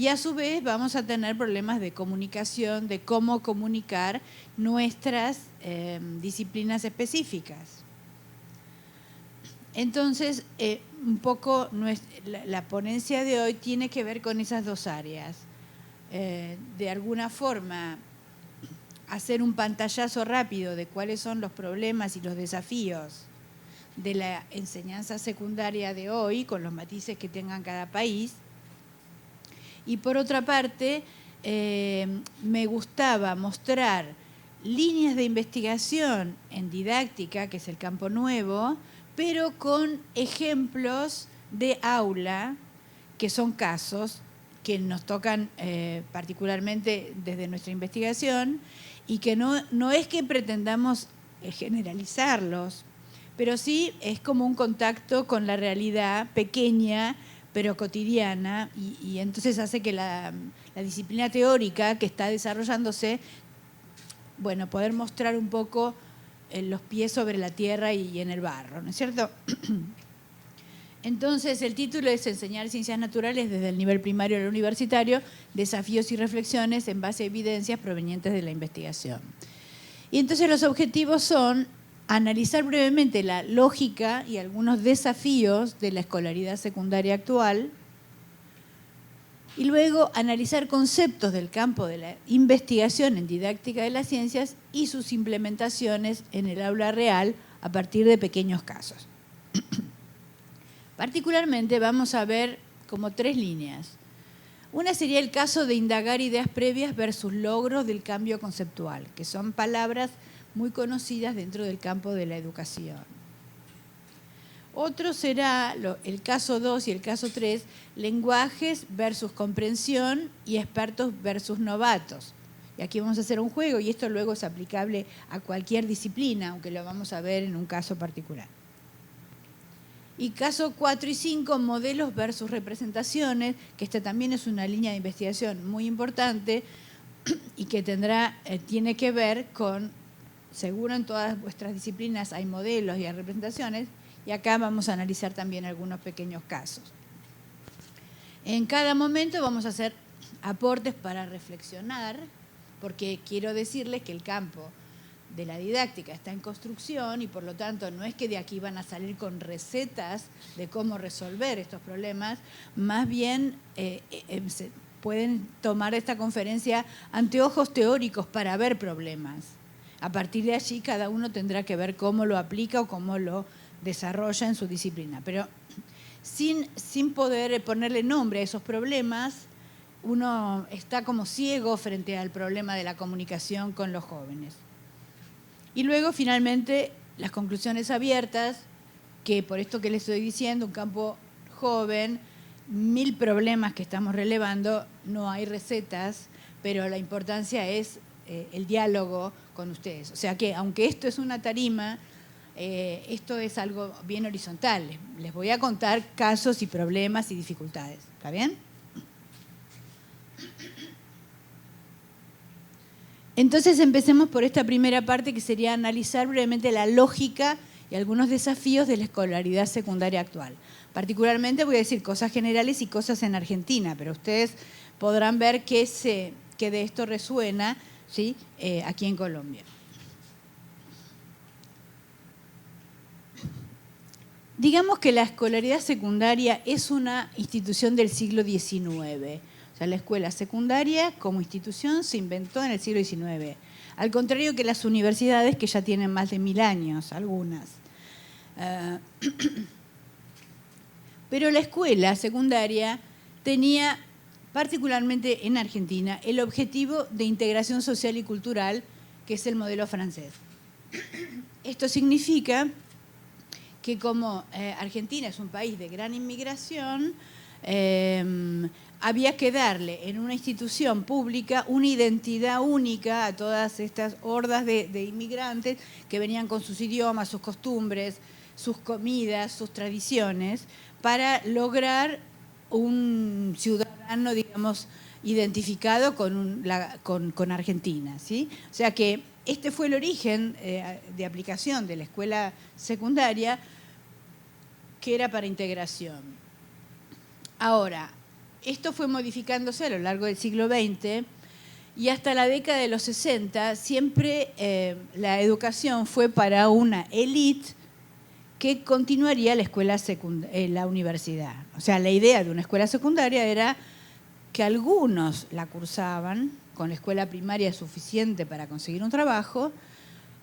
y a su vez vamos a tener problemas de comunicación, de cómo comunicar nuestras disciplinas específicas. Entonces, un poco la ponencia de hoy tiene que ver con esas dos áreas. De alguna forma, hacer un pantallazo rápido de cuáles son los problemas y los desafíos de la enseñanza secundaria de hoy, con los matices que tengan cada país. Y por otra parte, me gustaba mostrar líneas de investigación en didáctica, que es el campo nuevo, pero con ejemplos de aula, que son casos que nos tocan particularmente desde nuestra investigación, y que no es que pretendamos generalizarlos, pero sí es como un contacto con la realidad pequeña, pero cotidiana, y entonces hace que la disciplina teórica que está desarrollándose, bueno, poder mostrar un poco los pies sobre la tierra y en el barro, ¿no es cierto? Entonces, el título es Enseñar Ciencias Naturales desde el nivel primario al universitario, desafíos y reflexiones en base a evidencias provenientes de la investigación. Y entonces los objetivos son analizar brevemente la lógica y algunos desafíos de la escolaridad secundaria actual, y luego analizar conceptos del campo de la investigación en didáctica de las ciencias y sus implementaciones en el aula real a partir de pequeños casos. Particularmente vamos a ver como tres líneas. Una sería el caso de indagar ideas previas versus logros del cambio conceptual, que son palabras muy conocidas dentro del campo de la educación. Otro será el caso 2 y el caso 3, lenguajes versus comprensión y expertos versus novatos. Y aquí vamos a hacer un juego y esto luego es aplicable a cualquier disciplina, aunque lo vamos a ver en un caso particular. Y caso 4 y 5, modelos versus representaciones, que esta también es una línea de investigación muy importante y que tiene que ver con, seguro en todas vuestras disciplinas hay modelos y hay representaciones, y acá vamos a analizar también algunos pequeños casos. En cada momento vamos a hacer aportes para reflexionar, porque quiero decirles que el campo de la didáctica está en construcción y por lo tanto no es que de aquí van a salir con recetas de cómo resolver estos problemas, más bien pueden tomar esta conferencia anteojos teóricos para ver problemas. A partir de allí cada uno tendrá que ver cómo lo aplica o cómo lo desarrolla en su disciplina. Pero sin poder ponerle nombre a esos problemas, uno está como ciego frente al problema de la comunicación con los jóvenes. Y luego, finalmente, las conclusiones abiertas, que por esto que les estoy diciendo, un campo joven, 1000 problemas que estamos relevando, no hay recetas, pero la importancia es el diálogo con ustedes. O sea que, aunque esto es una tarima, esto es algo bien horizontal. Les voy a contar casos y problemas y dificultades. ¿Está bien? Entonces empecemos por esta primera parte, que sería analizar brevemente la lógica y algunos desafíos de la escolaridad secundaria actual. Particularmente voy a decir cosas generales y cosas en Argentina, pero ustedes podrán ver que de esto resuena, ¿sí? Aquí en Colombia. Digamos que la escolaridad secundaria es una institución del siglo XIX. O sea, la escuela secundaria como institución se inventó en el siglo XIX. Al contrario que las universidades, que ya tienen más de 1000 años, algunas. Pero la escuela secundaria tenía, particularmente en Argentina, el objetivo de integración social y cultural, que es el modelo francés. Esto significa que como Argentina es un país de gran inmigración, había que darle en una institución pública una identidad única a todas estas hordas de inmigrantes que venían con sus idiomas, sus costumbres, sus comidas, sus tradiciones, para lograr un ciudadano, digamos, identificado con Argentina, ¿sí? O sea que este fue el origen de aplicación de la escuela secundaria, que era para integración. Ahora, esto fue modificándose a lo largo del siglo XX y hasta la década de los 60 siempre la educación fue para una élite que continuaría la universidad. O sea, la idea de una escuela secundaria era que algunos la cursaban con la escuela primaria suficiente para conseguir un trabajo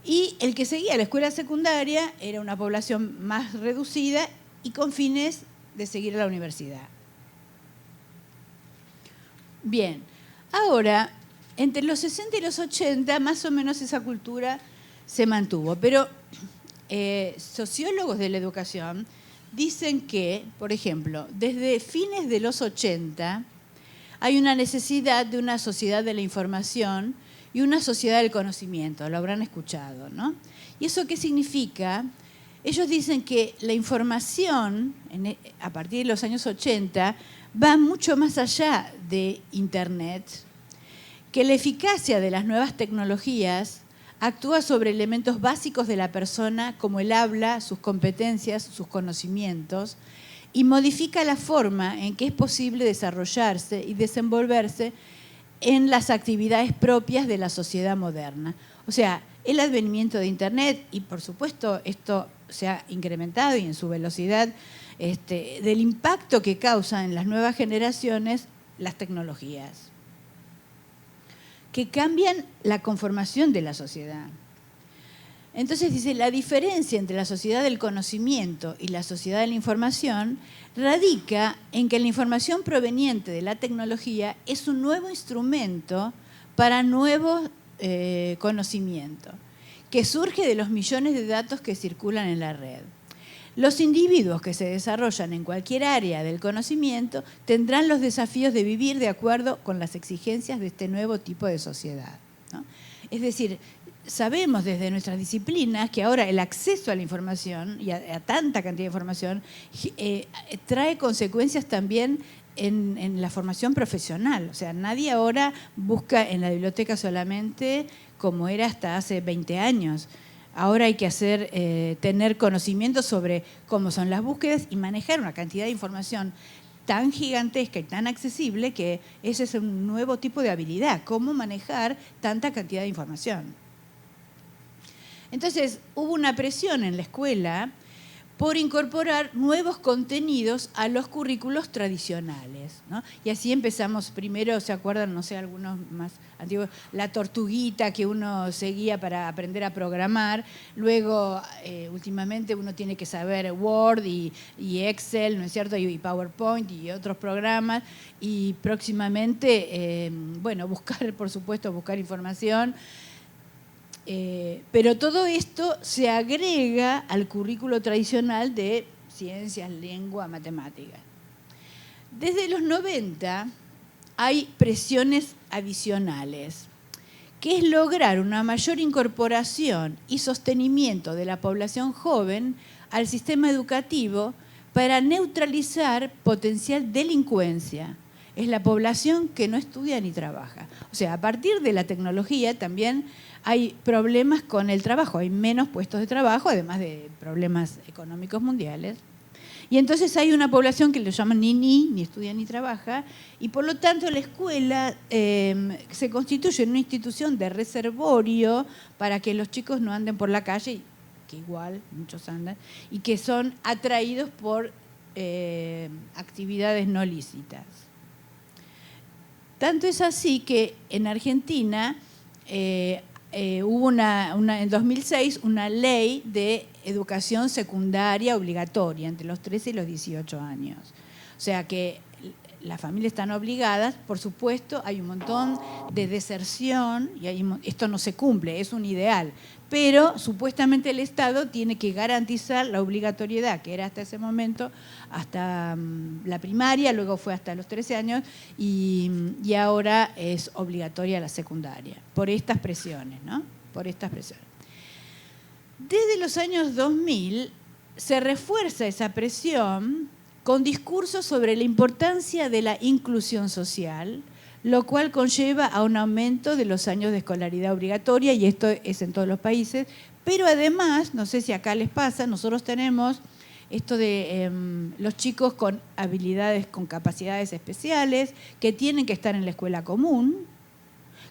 y el que seguía la escuela secundaria era una población más reducida y con fines de seguir a la universidad. Bien, ahora, entre los 60 y los 80, más o menos esa cultura se mantuvo, pero sociólogos de la educación dicen que, por ejemplo, desde fines de los 80 hay una necesidad de una sociedad de la información y una sociedad del conocimiento, lo habrán escuchado, ¿no? ¿Y eso qué significa? Ellos dicen que la información, a partir de los años 80, va mucho más allá de Internet, que la eficacia de las nuevas tecnologías actúa sobre elementos básicos de la persona como el habla, sus competencias, sus conocimientos, y modifica la forma en que es posible desarrollarse y desenvolverse en las actividades propias de la sociedad moderna. O sea, el advenimiento de Internet, y por supuesto esto se ha incrementado y en su velocidad, del impacto que causan en las nuevas generaciones las tecnologías, que cambian la conformación de la sociedad. Entonces dice, la diferencia entre la sociedad del conocimiento y la sociedad de la información radica en que la información proveniente de la tecnología es un nuevo instrumento para nuevo conocimiento, que surge de los millones de datos que circulan en la red. Los individuos que se desarrollan en cualquier área del conocimiento tendrán los desafíos de vivir de acuerdo con las exigencias de este nuevo tipo de sociedad, ¿no? Es decir, sabemos desde nuestras disciplinas que ahora el acceso a la información y a tanta cantidad de información trae consecuencias también en la formación profesional. O sea, nadie ahora busca en la biblioteca solamente como era hasta hace 20 años. Ahora hay que tener conocimiento sobre cómo son las búsquedas y manejar una cantidad de información tan gigantesca y tan accesible que ese es un nuevo tipo de habilidad, cómo manejar tanta cantidad de información. Entonces, hubo una presión en la escuela por incorporar nuevos contenidos a los currículos tradicionales, ¿no? Y así empezamos. Primero, ¿se acuerdan? No sé, algunos más antiguos, la tortuguita que uno seguía para aprender a programar. Luego, últimamente, uno tiene que saber Word y Excel, ¿no es cierto? Y PowerPoint y otros programas. Y próximamente, bueno, por supuesto, buscar información. Pero todo esto se agrega al currículo tradicional de ciencias, lengua, matemáticas. Desde los 90 hay presiones adicionales, que es lograr una mayor incorporación y sostenimiento de la población joven al sistema educativo para neutralizar potencial delincuencia. Es la población que no estudia ni trabaja. O sea, a partir de la tecnología también hay problemas con el trabajo, hay menos puestos de trabajo, además de problemas económicos mundiales. Y entonces hay una población que lo llaman ni estudia ni trabaja, y por lo tanto la escuela se constituye en una institución de reservorio para que los chicos no anden por la calle, que igual muchos andan, y que son atraídos por actividades no lícitas. Tanto es así que en Argentina hubo en 2006 una ley de educación secundaria obligatoria entre los 13 y los 18 años. O sea que las familias están obligadas, por supuesto, hay un montón de deserción y esto no se cumple, es un ideal, pero supuestamente el Estado tiene que garantizar la obligatoriedad, que era hasta ese momento, hasta la primaria, luego fue hasta los 13 años y ahora es obligatoria la secundaria, por estas presiones, ¿no? Por estas presiones. Desde los años 2000 se refuerza esa presión con discursos sobre la importancia de la inclusión social, lo cual conlleva a un aumento de los años de escolaridad obligatoria, y esto es en todos los países, pero además, no sé si acá les pasa, nosotros tenemos esto de los chicos con habilidades, con capacidades especiales, que tienen que estar en la escuela común,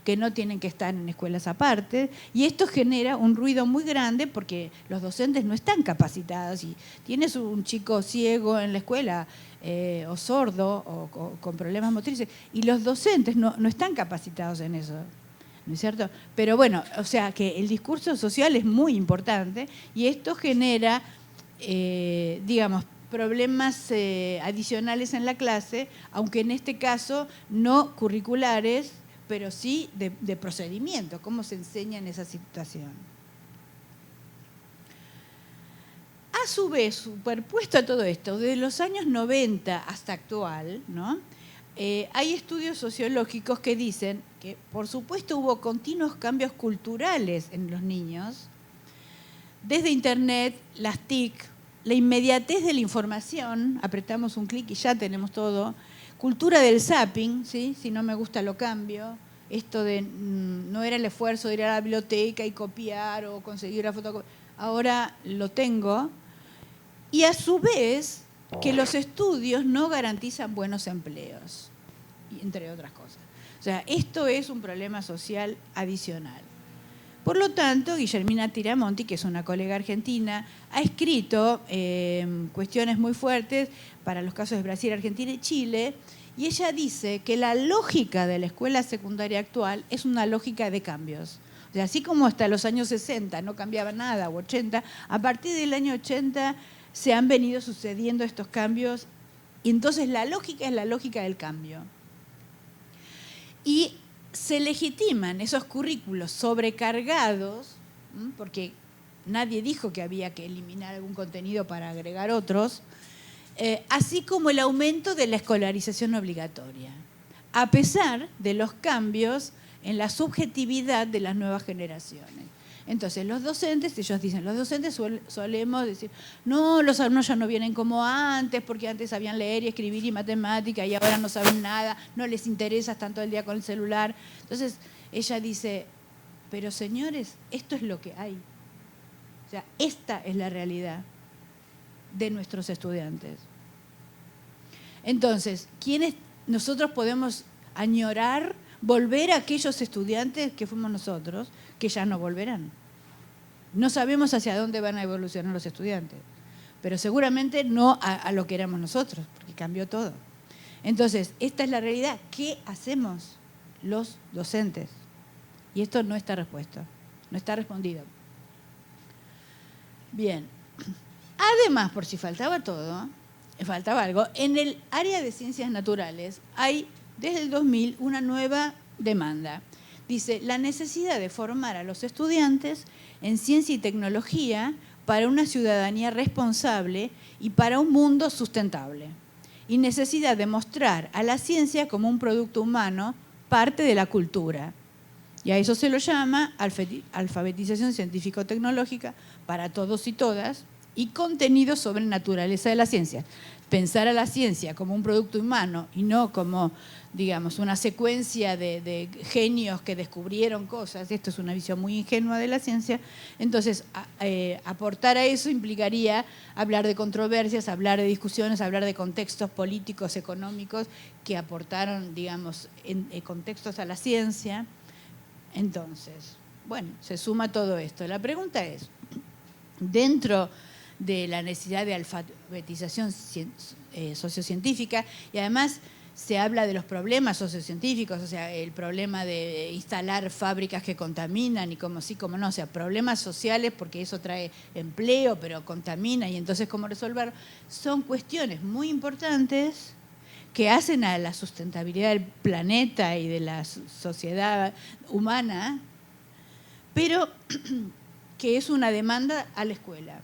que no tienen que estar en escuelas aparte, y esto genera un ruido muy grande porque los docentes no están capacitados. Y tienes un chico ciego en la escuela o sordo o con problemas motrices, y los docentes no están capacitados en eso, ¿no es cierto? Pero bueno, o sea que el discurso social es muy importante y esto genera, digamos, problemas adicionales en la clase, aunque en este caso no curriculares, pero sí de procedimiento, cómo se enseña en esa situación. A su vez, superpuesto a todo esto, desde los años 90 hasta actual, ¿no? Hay estudios sociológicos que dicen que, por supuesto, hubo continuos cambios culturales en los niños, desde Internet, las TIC, la inmediatez de la información, apretamos un clic y ya tenemos todo, cultura del zapping, ¿sí? Si no me gusta lo cambio, esto de no era el esfuerzo de ir a la biblioteca y copiar o conseguir la fotocopia, ahora lo tengo, y a su vez que los estudios no garantizan buenos empleos, entre otras cosas. O sea, esto es un problema social adicional. Por lo tanto, Guillermina Tiramonti, que es una colega argentina, ha escrito cuestiones muy fuertes para los casos de Brasil, Argentina y Chile, y ella dice que la lógica de la escuela secundaria actual es una lógica de cambios. O sea, así como hasta los años 60 no cambiaba nada, o 80, a partir del año 80 se han venido sucediendo estos cambios, y entonces la lógica es la lógica del cambio. Y se legitiman esos currículos sobrecargados, porque nadie dijo que había que eliminar algún contenido para agregar otros, así como el aumento de la escolarización obligatoria, a pesar de los cambios en la subjetividad de las nuevas generaciones. Entonces, los docentes, ellos dicen, los docentes solemos decir, no, los alumnos ya no vienen como antes, porque antes sabían leer y escribir y matemática y ahora no saben nada, no les interesa, están todo el día con el celular. Entonces, ella dice, pero señores, esto es lo que hay. O sea, esta es la realidad de nuestros estudiantes. Entonces, ¿quiénes nosotros podemos añorar volver a aquellos estudiantes que fuimos nosotros, que ya no volverán? No sabemos hacia dónde van a evolucionar los estudiantes, pero seguramente no a lo que éramos nosotros, porque cambió todo. Entonces, esta es la realidad. ¿Qué hacemos los docentes? Y esto no está respuesto, no está respondido. Bien. Además, por si faltaba todo, faltaba algo, en el área de ciencias naturales hay desde el 2000 una nueva demanda. Dice, la necesidad de formar a los estudiantes en ciencia y tecnología para una ciudadanía responsable y para un mundo sustentable. Y necesidad de mostrar a la ciencia como un producto humano, parte de la cultura. Y a eso se lo llama alfabetización científico-tecnológica para todos y todas y contenidos sobre naturaleza de la ciencia. Pensar a la ciencia como un producto humano y no como, digamos, una secuencia de genios que descubrieron cosas, esto es una visión muy ingenua de la ciencia, entonces aportar a eso implicaría hablar de controversias, hablar de discusiones, hablar de contextos políticos, económicos que aportaron, digamos, contextos a la ciencia. Entonces, bueno, se suma todo esto. La pregunta es, dentro de la necesidad de alfabetización sociocientífica, y además se habla de los problemas sociocientíficos, o sea, el problema de instalar fábricas que contaminan y como sí, como no, o sea, problemas sociales porque eso trae empleo, pero contamina y entonces cómo resolver, son cuestiones muy importantes que hacen a la sustentabilidad del planeta y de la sociedad humana, pero que es una demanda a la escuela.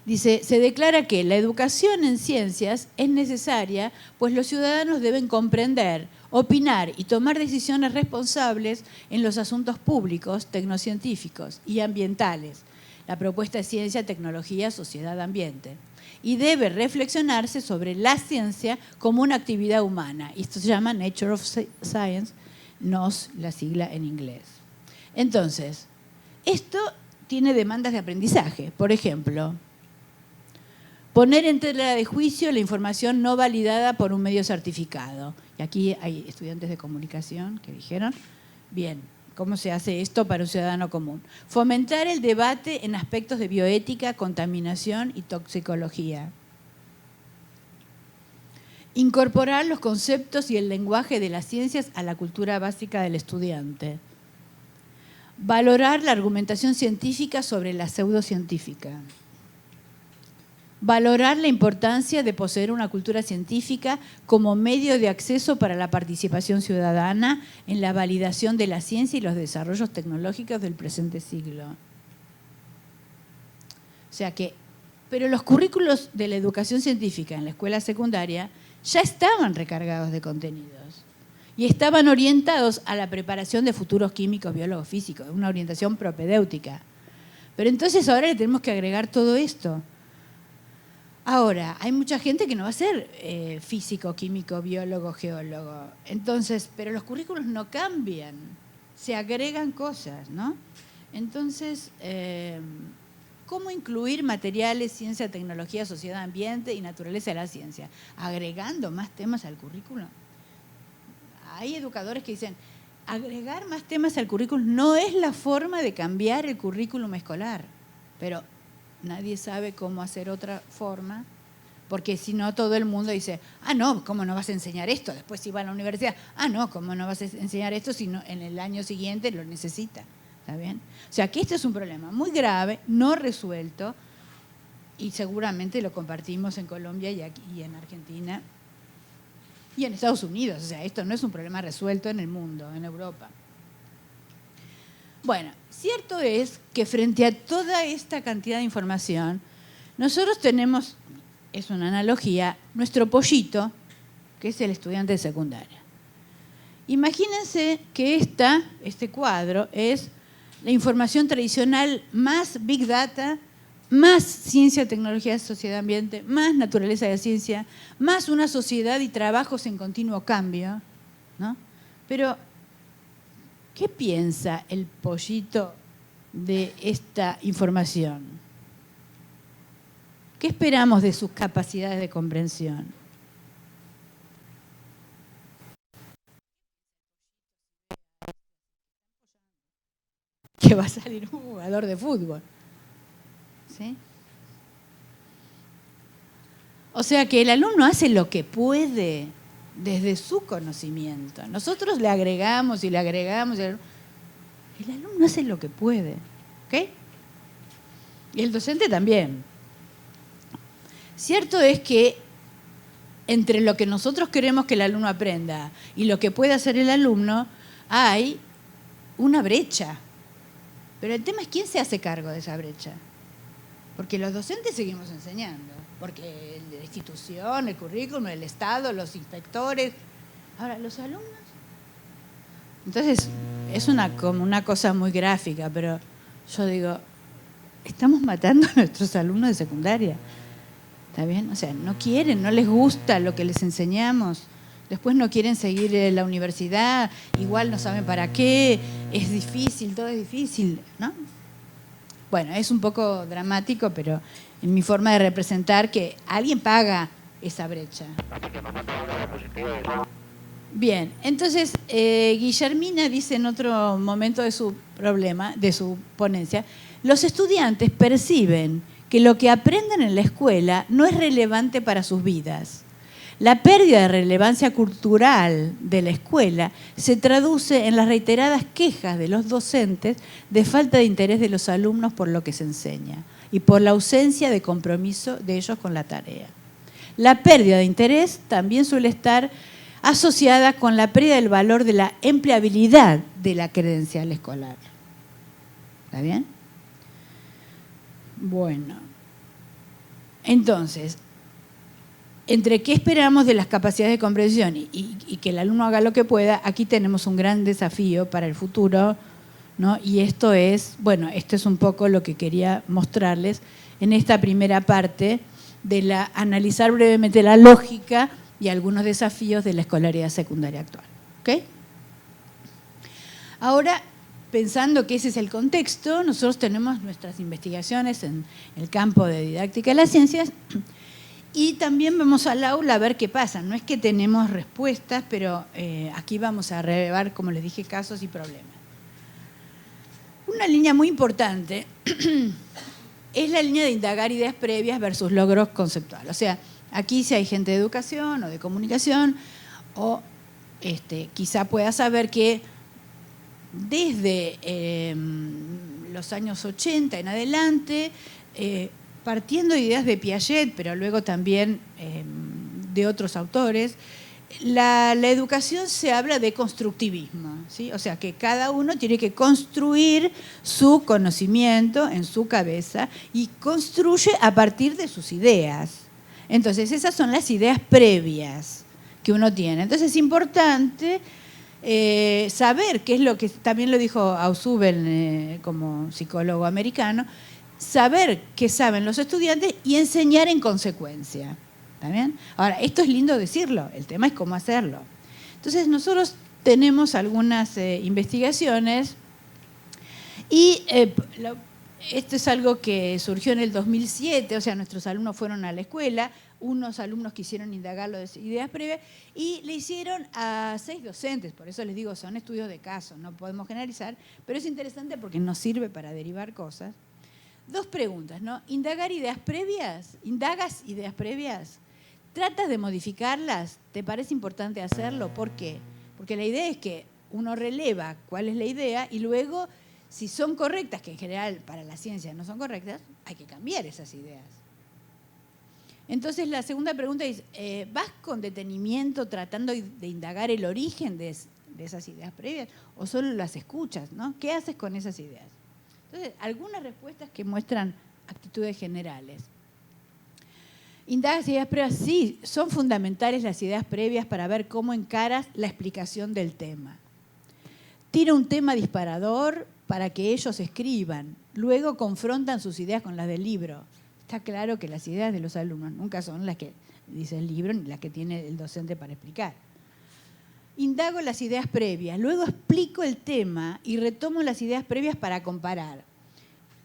Dice, se declara que la educación en ciencias es necesaria, pues los ciudadanos deben comprender, opinar y tomar decisiones responsables en los asuntos públicos, tecnocientíficos y ambientales. La propuesta es ciencia, tecnología, sociedad, ambiente. Y debe reflexionarse sobre la ciencia como una actividad humana. Esto se llama Nature of Science, NOS, la sigla en inglés. Entonces, esto tiene demandas de aprendizaje. Por ejemplo, Poner en tela de juicio la información no validada por un medio certificado. Y aquí hay estudiantes de comunicación que dijeron, bien, ¿cómo se hace esto para un ciudadano común? Fomentar el debate en aspectos de bioética, contaminación y toxicología. Incorporar los conceptos y el lenguaje de las ciencias a la cultura básica del estudiante. Valorar la argumentación científica sobre la pseudocientífica. Valorar la importancia de poseer una cultura científica como medio de acceso para la participación ciudadana en la validación de la ciencia y los desarrollos tecnológicos del presente siglo. O sea que, pero los currículos de la educación científica en la escuela secundaria ya estaban recargados de contenidos y estaban orientados a la preparación de futuros químicos, biólogos, físicos, una orientación propedéutica. Pero entonces ahora le tenemos que agregar todo esto. Ahora, hay mucha gente que no va a ser físico, químico, biólogo, geólogo. Entonces, pero los currículos no cambian, se agregan cosas, ¿no? Entonces, ¿cómo incluir materiales, ciencia, tecnología, sociedad, ambiente y naturaleza de la ciencia? Agregando más temas al currículo. Hay educadores que dicen, agregar más temas al currículum no es la forma de cambiar el currículum escolar, pero nadie sabe cómo hacer otra forma, porque si no todo el mundo dice, ah, no, ¿cómo no vas a enseñar esto? Después si va a la universidad, ah, no, ¿cómo no vas a enseñar esto si no, en el año siguiente lo necesita? ¿Está bien? O sea, que este es un problema muy grave, no resuelto, y seguramente lo compartimos en Colombia y aquí y en Argentina y en Estados Unidos. O sea, esto no es un problema resuelto en el mundo, en Europa. Bueno, cierto es que frente a toda esta cantidad de información, nosotros tenemos, es una analogía, nuestro pollito, que es el estudiante de secundaria. Imagínense que este cuadro es la información tradicional más Big Data, más ciencia, tecnología, sociedad, ambiente, más naturaleza de la ciencia, más una sociedad y trabajos en continuo cambio, ¿no? Pero ¿qué piensa el pollito de esta información? ¿Qué esperamos de sus capacidades de comprensión? Que va a salir un jugador de fútbol. ¿Sí? O sea que el alumno hace lo que puede desde su conocimiento. Nosotros le agregamos y le agregamos. El alumno hace lo que puede. ¿Ok? Y el docente también. Cierto es que entre lo que nosotros queremos que el alumno aprenda y lo que puede hacer el alumno, hay una brecha. Pero el tema es quién se hace cargo de esa brecha. Porque los docentes seguimos enseñando. Porque la institución, el currículum, el Estado, los inspectores. Ahora, los alumnos. Entonces, es como una cosa muy gráfica, pero yo digo, estamos matando a nuestros alumnos de secundaria. ¿Está bien? O sea, no quieren, no les gusta lo que les enseñamos. Después no quieren seguir en la universidad, igual no saben para qué, es difícil, todo es difícil, ¿no? Bueno, es un poco dramático, pero en mi forma de representar que alguien paga esa brecha. Bien, entonces Guillermina dice en otro momento de su problema, de su ponencia, los estudiantes perciben que lo que aprenden en la escuela no es relevante para sus vidas. La pérdida de relevancia cultural de la escuela se traduce en las reiteradas quejas de los docentes de falta de interés de los alumnos por lo que se enseña y por la ausencia de compromiso de ellos con la tarea. La pérdida de interés también suele estar asociada con la pérdida del valor de la empleabilidad de la credencial escolar. ¿Está bien? Bueno, entonces, entre qué esperamos de las capacidades de comprensión y que el alumno haga lo que pueda, aquí tenemos un gran desafío para el futuro, ¿no? Y esto es un poco lo que quería mostrarles en esta primera parte de analizar brevemente la lógica y algunos desafíos de la escolaridad secundaria actual. ¿Ok? Ahora, pensando que ese es el contexto, nosotros tenemos nuestras investigaciones en el campo de didáctica de las ciencias Y también vamos al aula a ver qué pasa. No es que tenemos respuestas, pero aquí vamos a relevar, como les dije, casos y problemas. Una línea muy importante es la línea de indagar ideas previas versus logros conceptuales. O sea, aquí si hay gente de educación o de comunicación, o quizá pueda saber que desde los años 80 en adelante, partiendo de ideas de Piaget, pero luego también de otros autores, la educación se habla de constructivismo, ¿sí? O sea, que cada uno tiene que construir su conocimiento en su cabeza y construye a partir de sus ideas. Entonces, esas son las ideas previas que uno tiene. Entonces, es importante saber qué es lo que, también lo dijo Ausubel como psicólogo americano, saber qué saben los estudiantes y enseñar en consecuencia. ¿Está bien? Ahora, esto es lindo decirlo, el tema es cómo hacerlo. Entonces, nosotros tenemos algunas investigaciones y esto es algo que surgió en el 2007, o sea, nuestros alumnos fueron a la escuela, unos alumnos quisieron indagar las ideas previas y le hicieron a 6 docentes, por eso les digo, son estudios de caso, no podemos generalizar, pero es interesante porque nos sirve para derivar cosas. 2 preguntas, ¿no? ¿Indagar ideas previas? ¿Indagas ideas previas? ¿Tratas de modificarlas? ¿Te parece importante hacerlo? ¿Por qué? Porque la idea es que uno releva cuál es la idea y luego, si son correctas, que en general para la ciencia no son correctas, hay que cambiar esas ideas. Entonces, la segunda pregunta es, ¿vas con detenimiento tratando de indagar el origen de esas ideas previas o solo las escuchas, ¿no? ¿Qué haces con esas ideas? Entonces, algunas respuestas que muestran actitudes generales. Indagas ideas previas, sí, son fundamentales las ideas previas para ver cómo encaras la explicación del tema. Tira un tema disparador para que ellos escriban, luego confrontan sus ideas con las del libro. Está claro que las ideas de los alumnos nunca son las que dice el libro ni las que tiene el docente para explicar. Indago las ideas previas, luego explico el tema y retomo las ideas previas para comparar.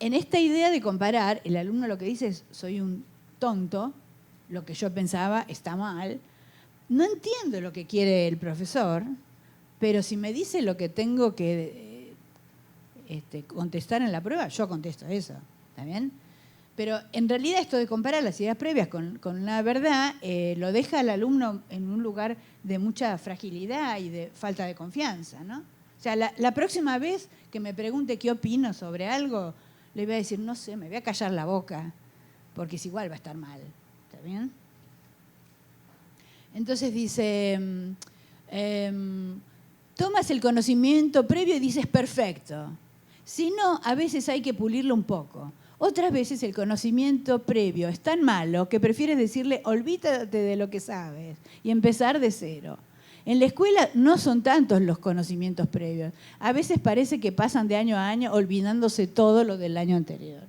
En esta idea de comparar, el alumno lo que dice es, soy un tonto, lo que yo pensaba está mal, no entiendo lo que quiere el profesor, pero si me dice lo que tengo que contestar en la prueba, yo contesto eso, ¿está bien? Pero en realidad esto de comparar las ideas previas con la verdad lo deja al alumno en un lugar de mucha fragilidad y de falta de confianza, ¿no? O sea, la próxima vez que me pregunte qué opino sobre algo, le voy a decir, no sé, me voy a callar la boca, porque es igual, va a estar mal. ¿Está bien? Entonces dice, tomas el conocimiento previo y dices perfecto. Si no, a veces hay que pulirlo un poco. Otras veces el conocimiento previo es tan malo que prefieres decirle olvídate de lo que sabes y empezar de cero. En la escuela no son tantos los conocimientos previos. A veces parece que pasan de año a año olvidándose todo lo del año anterior.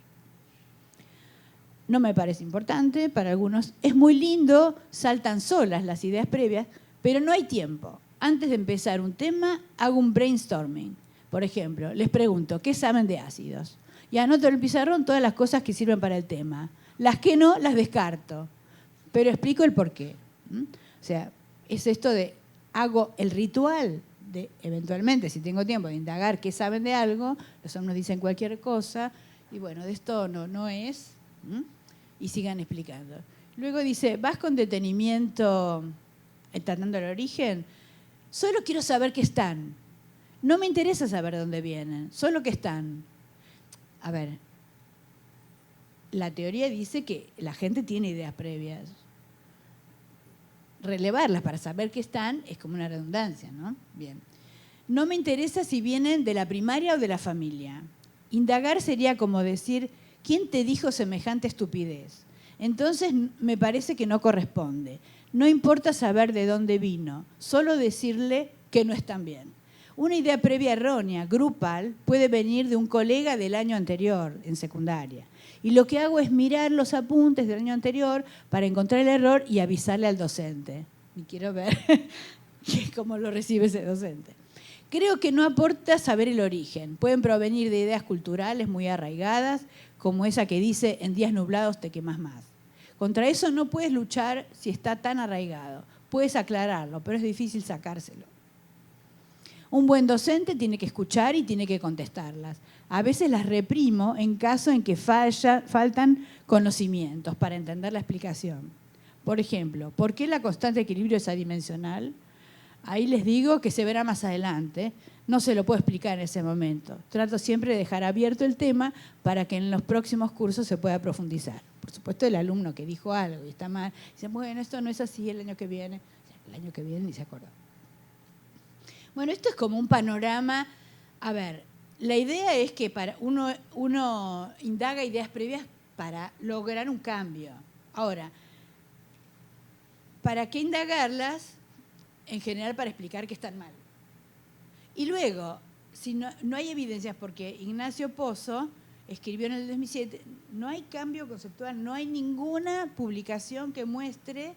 No me parece importante, para algunos es muy lindo, saltan solas las ideas previas, pero no hay tiempo. Antes de empezar un tema, hago un brainstorming. Por ejemplo, les pregunto, ¿qué saben de ácidos? Y anoto en el pizarrón todas las cosas que sirven para el tema. Las que no, las descarto, pero explico el porqué. O sea, es esto de, hago el ritual de, eventualmente, si tengo tiempo, de indagar qué saben de algo, los alumnos dicen cualquier cosa, y bueno, de esto no es, y sigan explicando. Luego dice, vas con detenimiento tratando el origen, solo quiero saber qué están. No me interesa saber dónde vienen, solo que están. A ver, la teoría dice que la gente tiene ideas previas. Relevarlas para saber qué están es como una redundancia, ¿no? Bien. No me interesa si vienen de la primaria o de la familia. Indagar sería como decir, ¿quién te dijo semejante estupidez? Entonces me parece que no corresponde. No importa saber de dónde vino, solo decirle que no están bien. Una idea previa errónea, grupal, puede venir de un colega del año anterior, en secundaria. Y lo que hago es mirar los apuntes del año anterior para encontrar el error y avisarle al docente. Y quiero ver cómo lo recibe ese docente. Creo que no aporta saber el origen. Pueden provenir de ideas culturales muy arraigadas, como esa que dice, en días nublados te quemas más. Contra eso no puedes luchar si está tan arraigado. Puedes aclararlo, pero es difícil sacárselo. Un buen docente tiene que escuchar y tiene que contestarlas. A veces las reprimo en caso en que faltan conocimientos para entender la explicación. Por ejemplo, ¿por qué la constante de equilibrio es adimensional? Ahí les digo que se verá más adelante. No se lo puedo explicar en ese momento. Trato siempre de dejar abierto el tema para que en los próximos cursos se pueda profundizar. Por supuesto, el alumno que dijo algo y está mal, dice, bueno, esto no es así el año que viene. El año que viene ni se acordó. Bueno, esto es como un panorama. A ver, la idea es que uno indaga ideas previas para lograr un cambio. Ahora, ¿para qué indagarlas? En general para explicar que están mal. Y luego, si no hay evidencias, porque Ignacio Pozo escribió en el 2007, no hay cambio conceptual, no hay ninguna publicación que muestre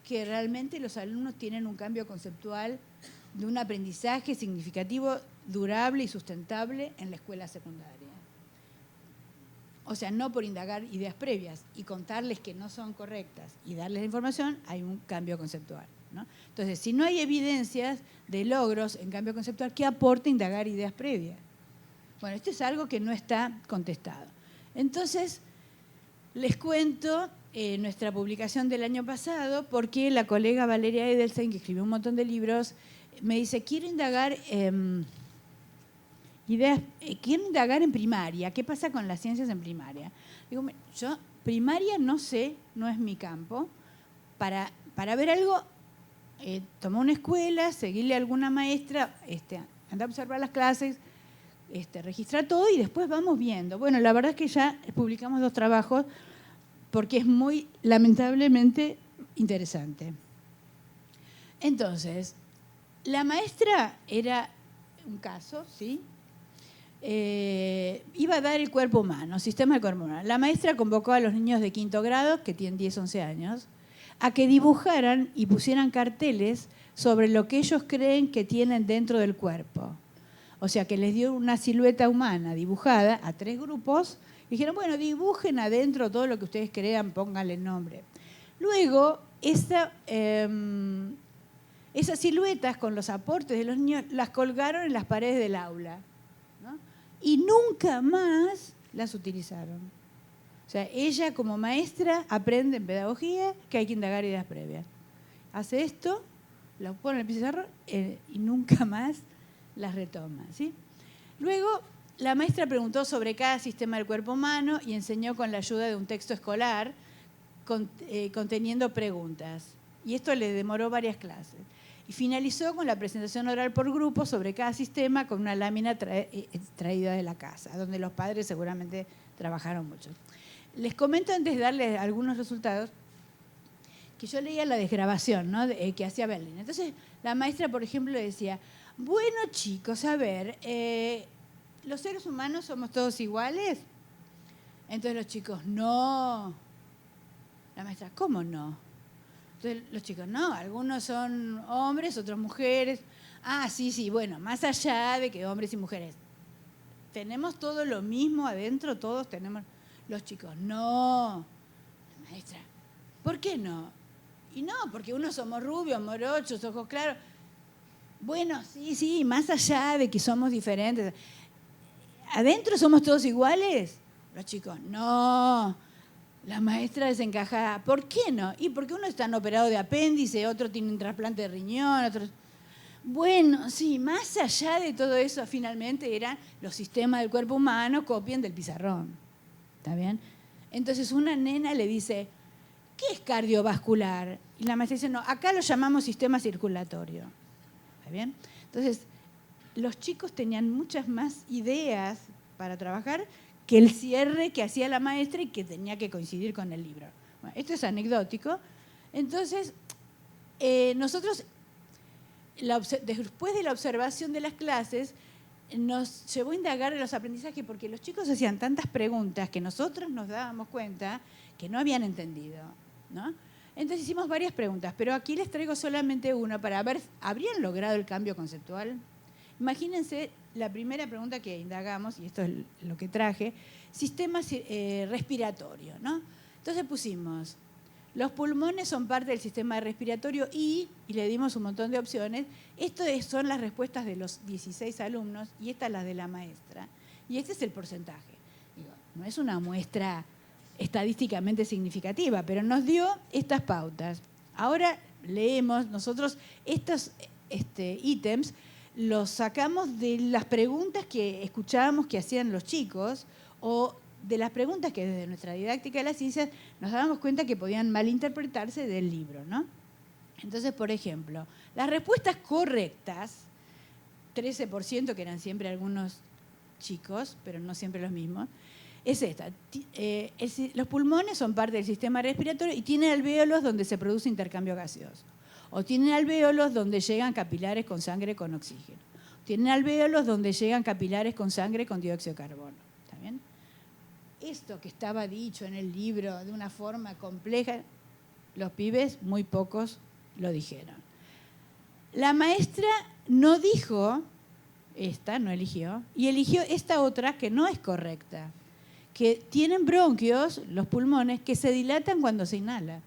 que realmente los alumnos tienen un cambio conceptual de un aprendizaje significativo, durable y sustentable en la escuela secundaria. O sea, no por indagar ideas previas y contarles que no son correctas y darles la información, hay un cambio conceptual, ¿no? Entonces, si no hay evidencias de logros en cambio conceptual, ¿qué aporta indagar ideas previas? Bueno, esto es algo que no está contestado. Entonces, les cuento nuestra publicación del año pasado, porque la colega Valeria Edelstein, que escribió un montón de libros, me dice, quiero indagar en primaria. ¿Qué pasa con las ciencias en primaria? Digo, yo primaria no sé, no es mi campo. Para ver algo, tomar una escuela, seguirle a alguna maestra, andar a observar las clases, registrar todo y después vamos viendo. Bueno, la verdad es que ya publicamos 2 trabajos porque es muy, lamentablemente, interesante. Entonces, la maestra era un caso, ¿sí? Iba a dar el cuerpo humano, sistema del cuerpo humano. La maestra convocó a los niños de 5º grado, que tienen 10, 11 años, a que dibujaran y pusieran carteles sobre lo que ellos creen que tienen dentro del cuerpo. O sea, que les dio una silueta humana dibujada a 3 grupos. Y dijeron, bueno, dibujen adentro todo lo que ustedes crean, pónganle nombre. Luego, esas siluetas con los aportes de los niños las colgaron en las paredes del aula, ¿no? Y nunca más las utilizaron. O sea, ella como maestra aprende en pedagogía que hay que indagar ideas previas. Hace esto, las pone en el pizarrón y nunca más las retoma, ¿sí? Luego, la maestra preguntó sobre cada sistema del cuerpo humano y enseñó con la ayuda de un texto escolar conteniendo preguntas. Y esto le demoró varias clases. Y finalizó con la presentación oral por grupo sobre cada sistema con una lámina traída de la casa, donde los padres seguramente trabajaron mucho. Les comento antes de darles algunos resultados que yo leía la desgrabación, ¿no? Que hacía Berlín. Entonces, la maestra, por ejemplo, decía, bueno, chicos, a ver, ¿los seres humanos somos todos iguales? Entonces los chicos, no. La maestra, ¿cómo no? Entonces los chicos, no, algunos son hombres, otros mujeres. Ah, sí, bueno, más allá de que hombres y mujeres. ¿Tenemos todo lo mismo adentro? Todos tenemos. Los chicos, no. La maestra, ¿por qué no? Y no, porque unos somos rubios, morochos, ojos claros. Bueno, sí, más allá de que somos diferentes. ¿Adentro somos todos iguales? Los chicos, no. La maestra desencajada, ¿por qué no? Y porque uno está operado de apéndice, otro tiene un trasplante de riñón, otro... Bueno, sí, más allá de todo eso, finalmente eran los sistemas del cuerpo humano, copien del pizarrón. ¿Está bien? Entonces una nena le dice, ¿qué es cardiovascular? Y la maestra dice, no, acá lo llamamos sistema circulatorio. ¿Está bien? Entonces, los chicos tenían muchas más ideas para trabajar que el cierre que hacía la maestra y que tenía que coincidir con el libro. Bueno, esto es anecdótico. Entonces, nosotros, después de la observación de las clases, nos llevó a indagar en los aprendizajes porque los chicos hacían tantas preguntas que nosotros nos dábamos cuenta que no habían entendido, ¿no? Entonces hicimos varias preguntas, pero aquí les traigo solamente una para ver, ¿habrían logrado el cambio conceptual? Imagínense la primera pregunta que indagamos, y esto es lo que traje, sistema respiratorio, ¿no? Entonces pusimos Los pulmones son parte del sistema respiratorio y le dimos un montón de opciones. Estas son las respuestas de los 16 alumnos y estas las de la maestra. Y este es el porcentaje. Digo, no es una muestra estadísticamente significativa, pero nos dio estas pautas. Ahora leemos, nosotros estos ítems los sacamos de las preguntas que escuchábamos que hacían los chicos o de las preguntas que desde nuestra didáctica de las ciencias nos dábamos cuenta que podían malinterpretarse del libro, ¿no? Entonces, por ejemplo, las respuestas correctas, 13%, que eran siempre algunos chicos, pero no siempre los mismos, es esta. Los pulmones son parte del sistema respiratorio y tienen alvéolos donde se produce intercambio gaseoso. O tienen alvéolos donde llegan capilares con sangre con oxígeno. Tienen alvéolos donde llegan capilares con sangre con dióxido de carbono. ¿Está bien? Esto que estaba dicho en el libro de una forma compleja, los pibes, muy pocos, lo dijeron. La maestra no dijo esta, no eligió, y eligió esta otra que no es correcta, que tienen bronquios, los pulmones, que se dilatan cuando se inhala.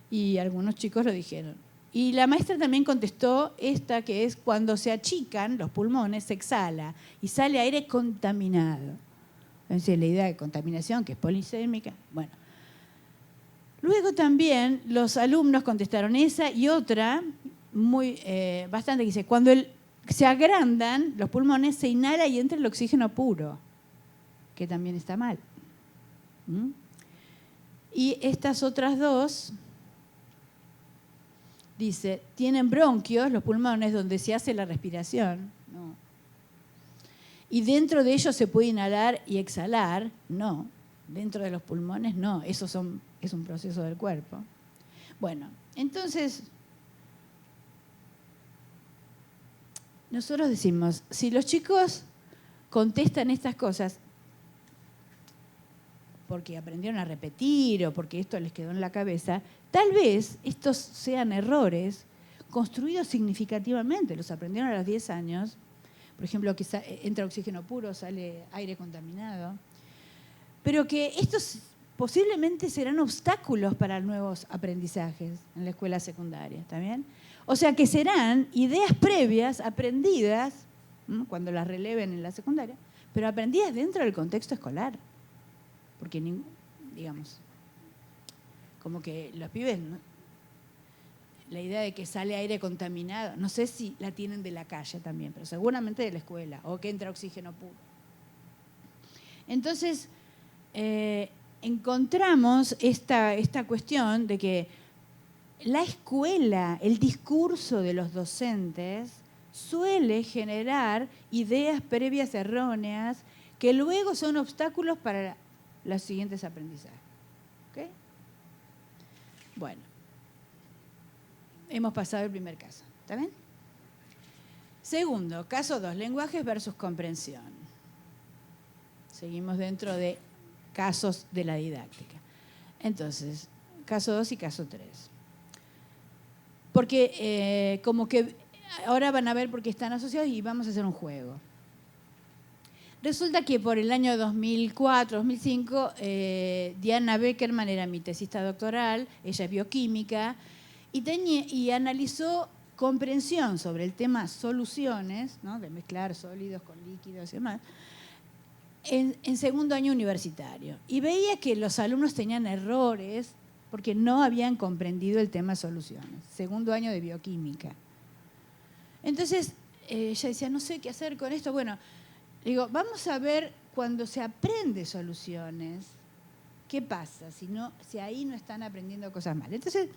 Y algunos chicos lo dijeron. Y la maestra también contestó esta, que es cuando se achican los pulmones, se exhala y sale aire contaminado. Entonces, la idea de contaminación, que es polisémica, bueno. Luego también los alumnos contestaron esa y otra, bastante, que dice, cuando se agrandan los pulmones, se inhala y entra el oxígeno puro, que también está mal. Y estas otras dos, dice, tienen bronquios, los pulmones, donde se hace la respiración. No. Y dentro de ellos se puede inhalar y exhalar. No. Dentro de los pulmones, no. Eso es un proceso del cuerpo. Bueno, entonces, nosotros decimos, si los chicos contestan estas cosas porque aprendieron a repetir o porque esto les quedó en la cabeza, tal vez estos sean errores construidos significativamente. Los aprendieron a los 10 años. Por ejemplo, que entra oxígeno puro, sale aire contaminado. Pero que estos posiblemente serán obstáculos para nuevos aprendizajes en la escuela secundaria. ¿Está bien? O sea, que serán ideas previas aprendidas, cuando las releven en la secundaria, pero aprendidas dentro del contexto escolar. Porque, digamos, como que los pibes, ¿no? La idea de que sale aire contaminado, no sé si la tienen de la calle también, pero seguramente de la escuela, o que entra oxígeno puro. Entonces, encontramos esta cuestión de que la escuela, el discurso de los docentes, suele generar ideas previas erróneas que luego son obstáculos para los siguientes aprendizajes. ¿Ok? Bueno, hemos pasado el primer caso. ¿Está bien? Segundo, caso 2, lenguajes versus comprensión. Seguimos dentro de casos de la didáctica. Entonces, caso 2 y caso 3. Porque como que ahora van a ver por qué están asociados y vamos a hacer un juego. Resulta que por el año 2004, 2005, Diana Beckerman era mi tesista doctoral, ella es bioquímica, y analizó comprensión sobre el tema soluciones, ¿no? De mezclar sólidos con líquidos y demás, en segundo año universitario. Y veía que los alumnos tenían errores porque no habían comprendido el tema soluciones. Segundo año de bioquímica. Entonces, ella decía, no sé qué hacer con esto. Bueno, digo, vamos a ver cuando se aprende soluciones, ¿qué pasa? Si ahí no están aprendiendo cosas mal. Entonces,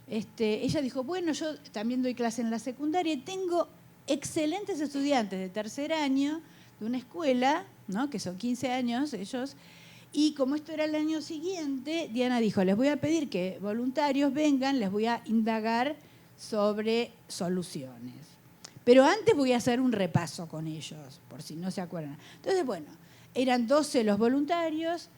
ella dijo, bueno, yo también doy clase en la secundaria y tengo excelentes estudiantes de tercer año de una escuela, ¿no? Que son 15 años ellos, y como esto era el año siguiente, Diana dijo, les voy a pedir que voluntarios vengan, les voy a indagar sobre soluciones. Pero antes voy a hacer un repaso con ellos, por si no se acuerdan. Entonces, bueno, eran 12 los voluntarios,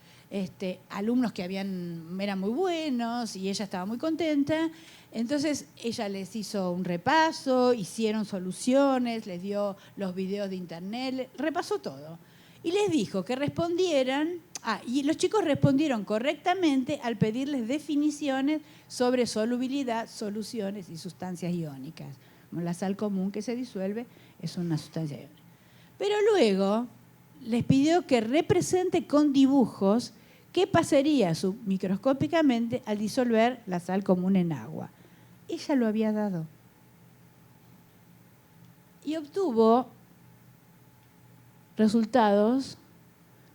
alumnos que eran muy buenos y ella estaba muy contenta. Entonces, ella les hizo un repaso, hicieron soluciones, les dio los videos de internet, repasó todo. Y les dijo que respondieran Y los chicos respondieron correctamente al pedirles definiciones sobre solubilidad, soluciones y sustancias iónicas. Como la sal común que se disuelve es una sustancia iónica. Pero luego les pidió que represente con dibujos qué pasaría microscópicamente al disolver la sal común en agua. Ella lo había dado. Y obtuvo resultados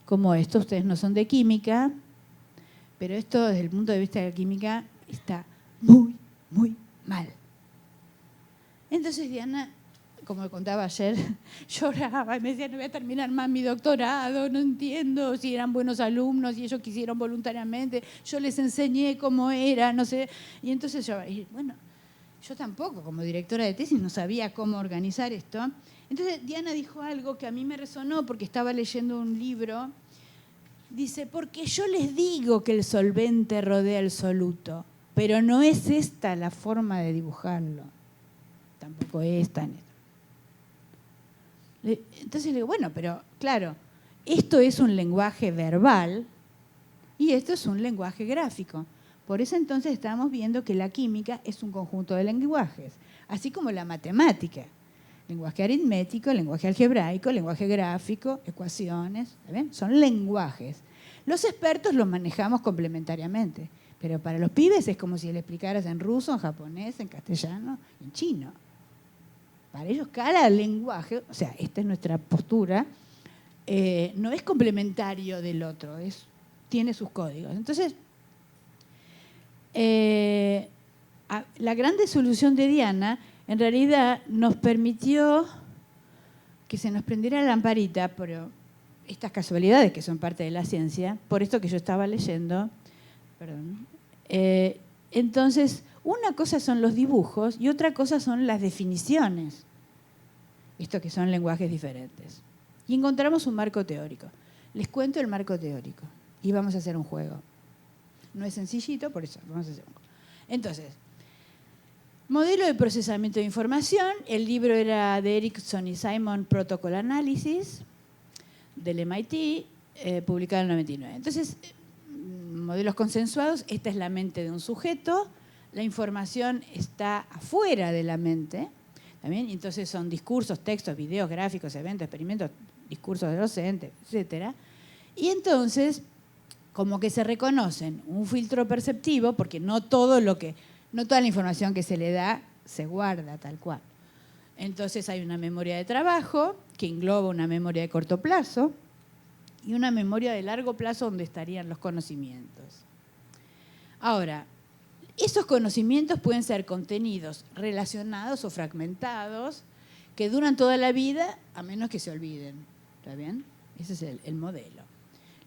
como esto. Ustedes no son de química, pero esto desde el punto de vista de la química está muy, muy mal. Entonces Diana, como contaba ayer, lloraba y me decía, no voy a terminar más mi doctorado, no entiendo si eran buenos alumnos y ellos quisieron voluntariamente, yo les enseñé cómo era, no sé. Y entonces yo tampoco, como directora de tesis, no sabía cómo organizar esto. Entonces Diana dijo algo que a mí me resonó porque estaba leyendo un libro. Dice, porque yo les digo que el solvente rodea el soluto, pero no es esta la forma de dibujarlo. Tampoco es tan... Entonces le digo, bueno, pero claro, esto es un lenguaje verbal y esto es un lenguaje gráfico. Por eso entonces estamos viendo que la química es un conjunto de lenguajes, así como la matemática. Lenguaje aritmético, lenguaje algebraico, lenguaje gráfico, ecuaciones, ¿ven? Son lenguajes. Los expertos los manejamos complementariamente, pero para los pibes es como si le explicaras en ruso, en japonés, en castellano, en chino. Para ellos cada lenguaje, o sea, esta es nuestra postura, no es complementario del otro, tiene sus códigos. Entonces, la gran solución de Diana en realidad nos permitió que se nos prendiera la lamparita, pero estas casualidades que son parte de la ciencia, por esto que yo estaba leyendo, perdón. Entonces, una cosa son los dibujos y otra cosa son las definiciones, esto que son lenguajes diferentes. Y encontramos un marco teórico. Les cuento el marco teórico y vamos a hacer un juego. No es sencillito, por eso vamos a hacer un juego. Entonces, modelo de procesamiento de información. El libro era de Erickson y Simon, Protocol Analysis, del MIT, publicado en el 99. Entonces, modelos consensuados, esta es la mente de un sujeto, la información está afuera de la mente, ¿también? Entonces son discursos, textos, videos, gráficos, eventos, experimentos, discursos de docentes, etc. Y entonces, como que se reconocen un filtro perceptivo, porque no toda la información que se le da se guarda tal cual. Entonces hay una memoria de trabajo que engloba una memoria de corto plazo y una memoria de largo plazo donde estarían los conocimientos. Ahora, esos conocimientos pueden ser contenidos relacionados o fragmentados que duran toda la vida a menos que se olviden. ¿Está bien? Ese es el modelo.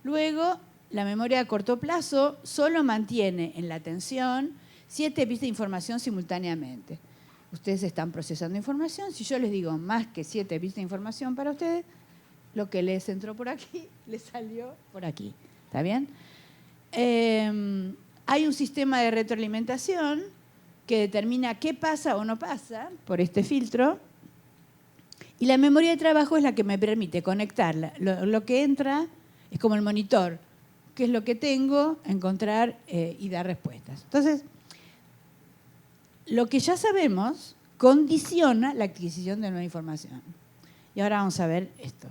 Luego, la memoria de corto plazo solo mantiene en la atención 7 bits de información simultáneamente. Ustedes están procesando información. Si yo les digo más que 7 bits de información para ustedes, lo que les entró por aquí, les salió por aquí. ¿Está bien? Hay un sistema de retroalimentación que determina qué pasa o no pasa por este filtro. Y la memoria de trabajo es la que me permite conectarla. Lo que entra es como el monitor. ¿Qué es lo que tengo? Encontrar y dar respuestas. Entonces, lo que ya sabemos condiciona la adquisición de nueva información. Y ahora vamos a ver esto.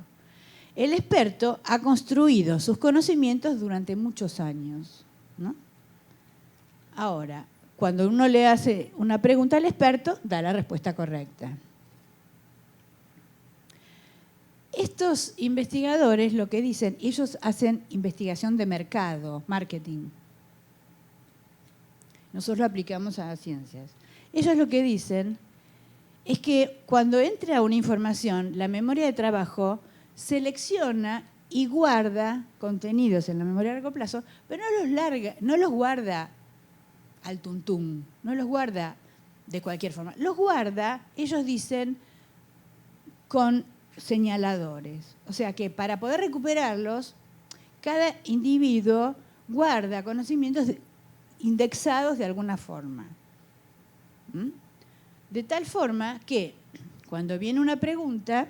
El experto ha construido sus conocimientos durante muchos años, ¿no? Ahora, cuando uno le hace una pregunta al experto, da la respuesta correcta. Estos investigadores lo que dicen, ellos hacen investigación de mercado, marketing. Nosotros lo aplicamos a las ciencias. Ellos lo que dicen es que cuando entra una información, la memoria de trabajo selecciona y guarda contenidos en la memoria a largo plazo, pero no los guarda al tuntún, no los guarda de cualquier forma. Los guarda, ellos dicen, con señaladores. O sea que para poder recuperarlos, cada individuo guarda conocimientos indexados de alguna forma. De tal forma que cuando viene una pregunta,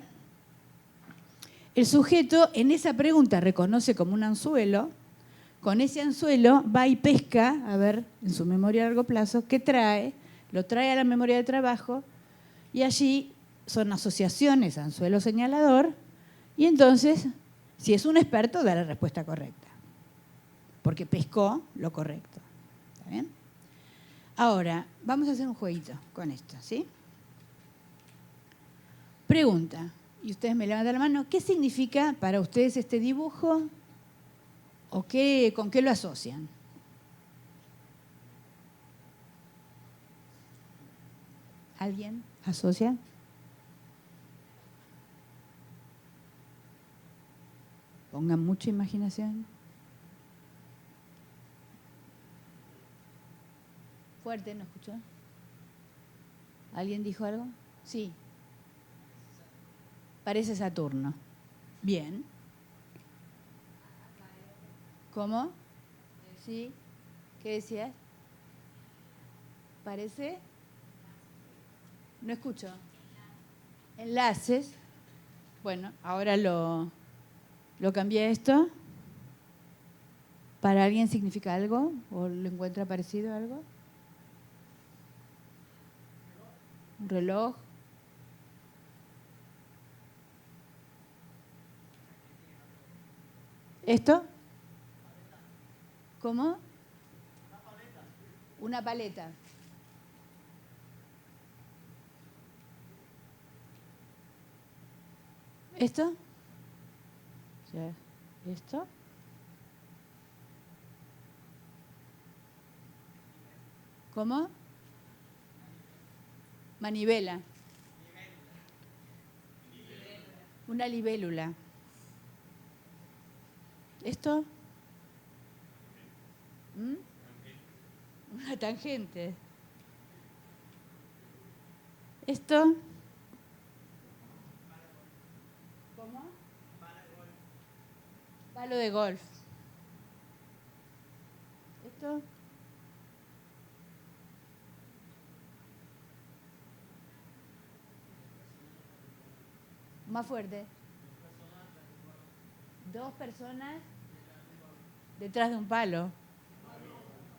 El sujeto en esa pregunta reconoce como un anzuelo. Con ese anzuelo va y pesca, a ver, en su memoria a largo plazo, ¿qué trae? Lo trae a la memoria de trabajo y allí son asociaciones, anzuelo señalador, y entonces, si es un experto, da la respuesta correcta, porque pescó lo correcto. ¿Está bien? Ahora, vamos a hacer un jueguito con esto, ¿sí? Pregunta, y ustedes me levantan la mano, ¿qué significa para ustedes este dibujo? ¿O con qué lo asocian? ¿Alguien asocia? Pongan mucha imaginación. Fuerte, ¿no escuchó? ¿Alguien dijo algo? Sí. Parece Saturno. Bien. ¿Cómo? Sí. ¿Qué decías? ¿Parece? No escucho. Enlaces. Bueno, ahora lo cambié a esto. ¿Para alguien significa algo? ¿O lo encuentra parecido a algo? ¿Un reloj? ¿Esto? ¿Cómo? Una paleta. ¿Esto? ¿Esto? ¿Cómo? Manivela. Una libélula. ¿Esto? ¿Mm? Una tangente. ¿Esto? ¿Cómo? Palo de golf. ¿Esto? Más fuerte. Dos personas detrás de un palo.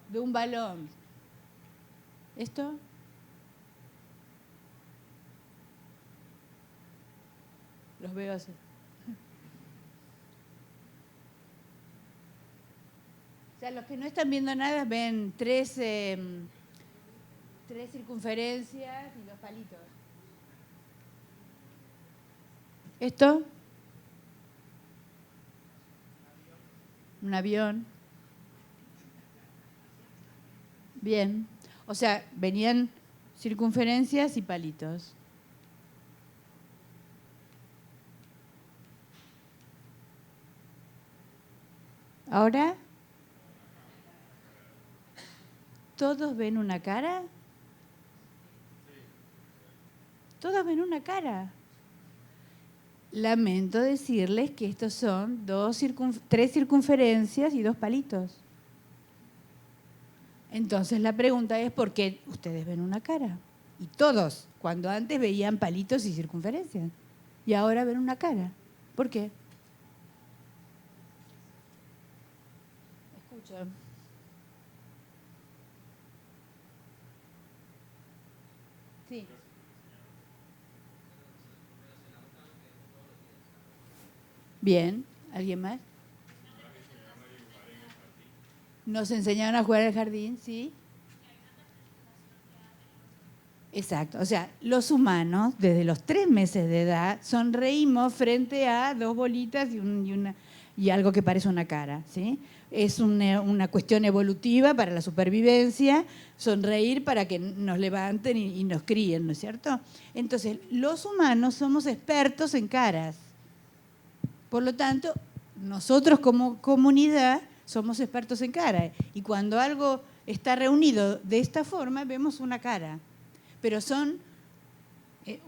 De un balón. ¿Esto? Los veo así. O sea, los que no están viendo nada ven tres circunferencias y los palitos. ¿Esto? Un avión. Bien. O sea, venían circunferencias y palitos. Ahora, ¿todos ven una cara? Todos ven una cara. Lamento decirles que estos son tres circunferencias y dos palitos. Entonces la pregunta es, ¿por qué ustedes ven una cara? Y todos, cuando antes veían palitos y circunferencias. Y ahora ven una cara. ¿Por qué? Escucho. Sí. Bien. ¿Alguien más? Nos enseñaron a jugar al jardín, ¿sí? Exacto. O sea, los humanos, desde los 3 meses de edad, sonreímos frente a dos bolitas y algo que parece una cara, ¿sí? Es una cuestión evolutiva para la supervivencia, sonreír para que nos levanten y nos críen, ¿no es cierto? Entonces, los humanos somos expertos en caras. Por lo tanto, nosotros como comunidad somos expertos en cara. Y cuando algo está reunido de esta forma, vemos una cara. Pero son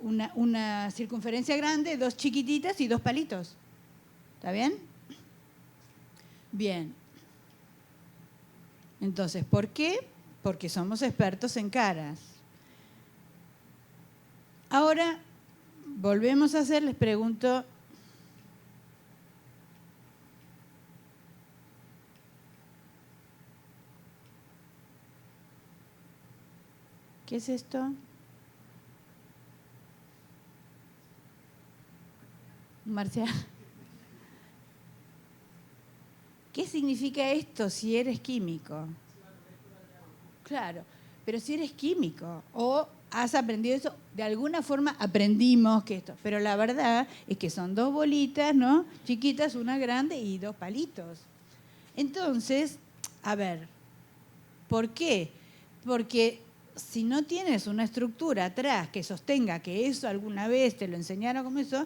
una circunferencia grande, dos chiquititas y dos palitos. ¿Está bien? Bien. Entonces, ¿por qué? Porque somos expertos en caras. Ahora, volvemos a hacer, les pregunto, ¿Qué es esto? Marcial. ¿Qué significa esto si eres químico? Claro, pero si eres químico o has aprendido eso, de alguna forma aprendimos que esto, pero la verdad es que son dos bolitas, ¿no? Chiquitas, una grande y dos palitos. Entonces, a ver, ¿por qué? Porque si no tienes una estructura atrás que sostenga que eso alguna vez te lo enseñaron como eso,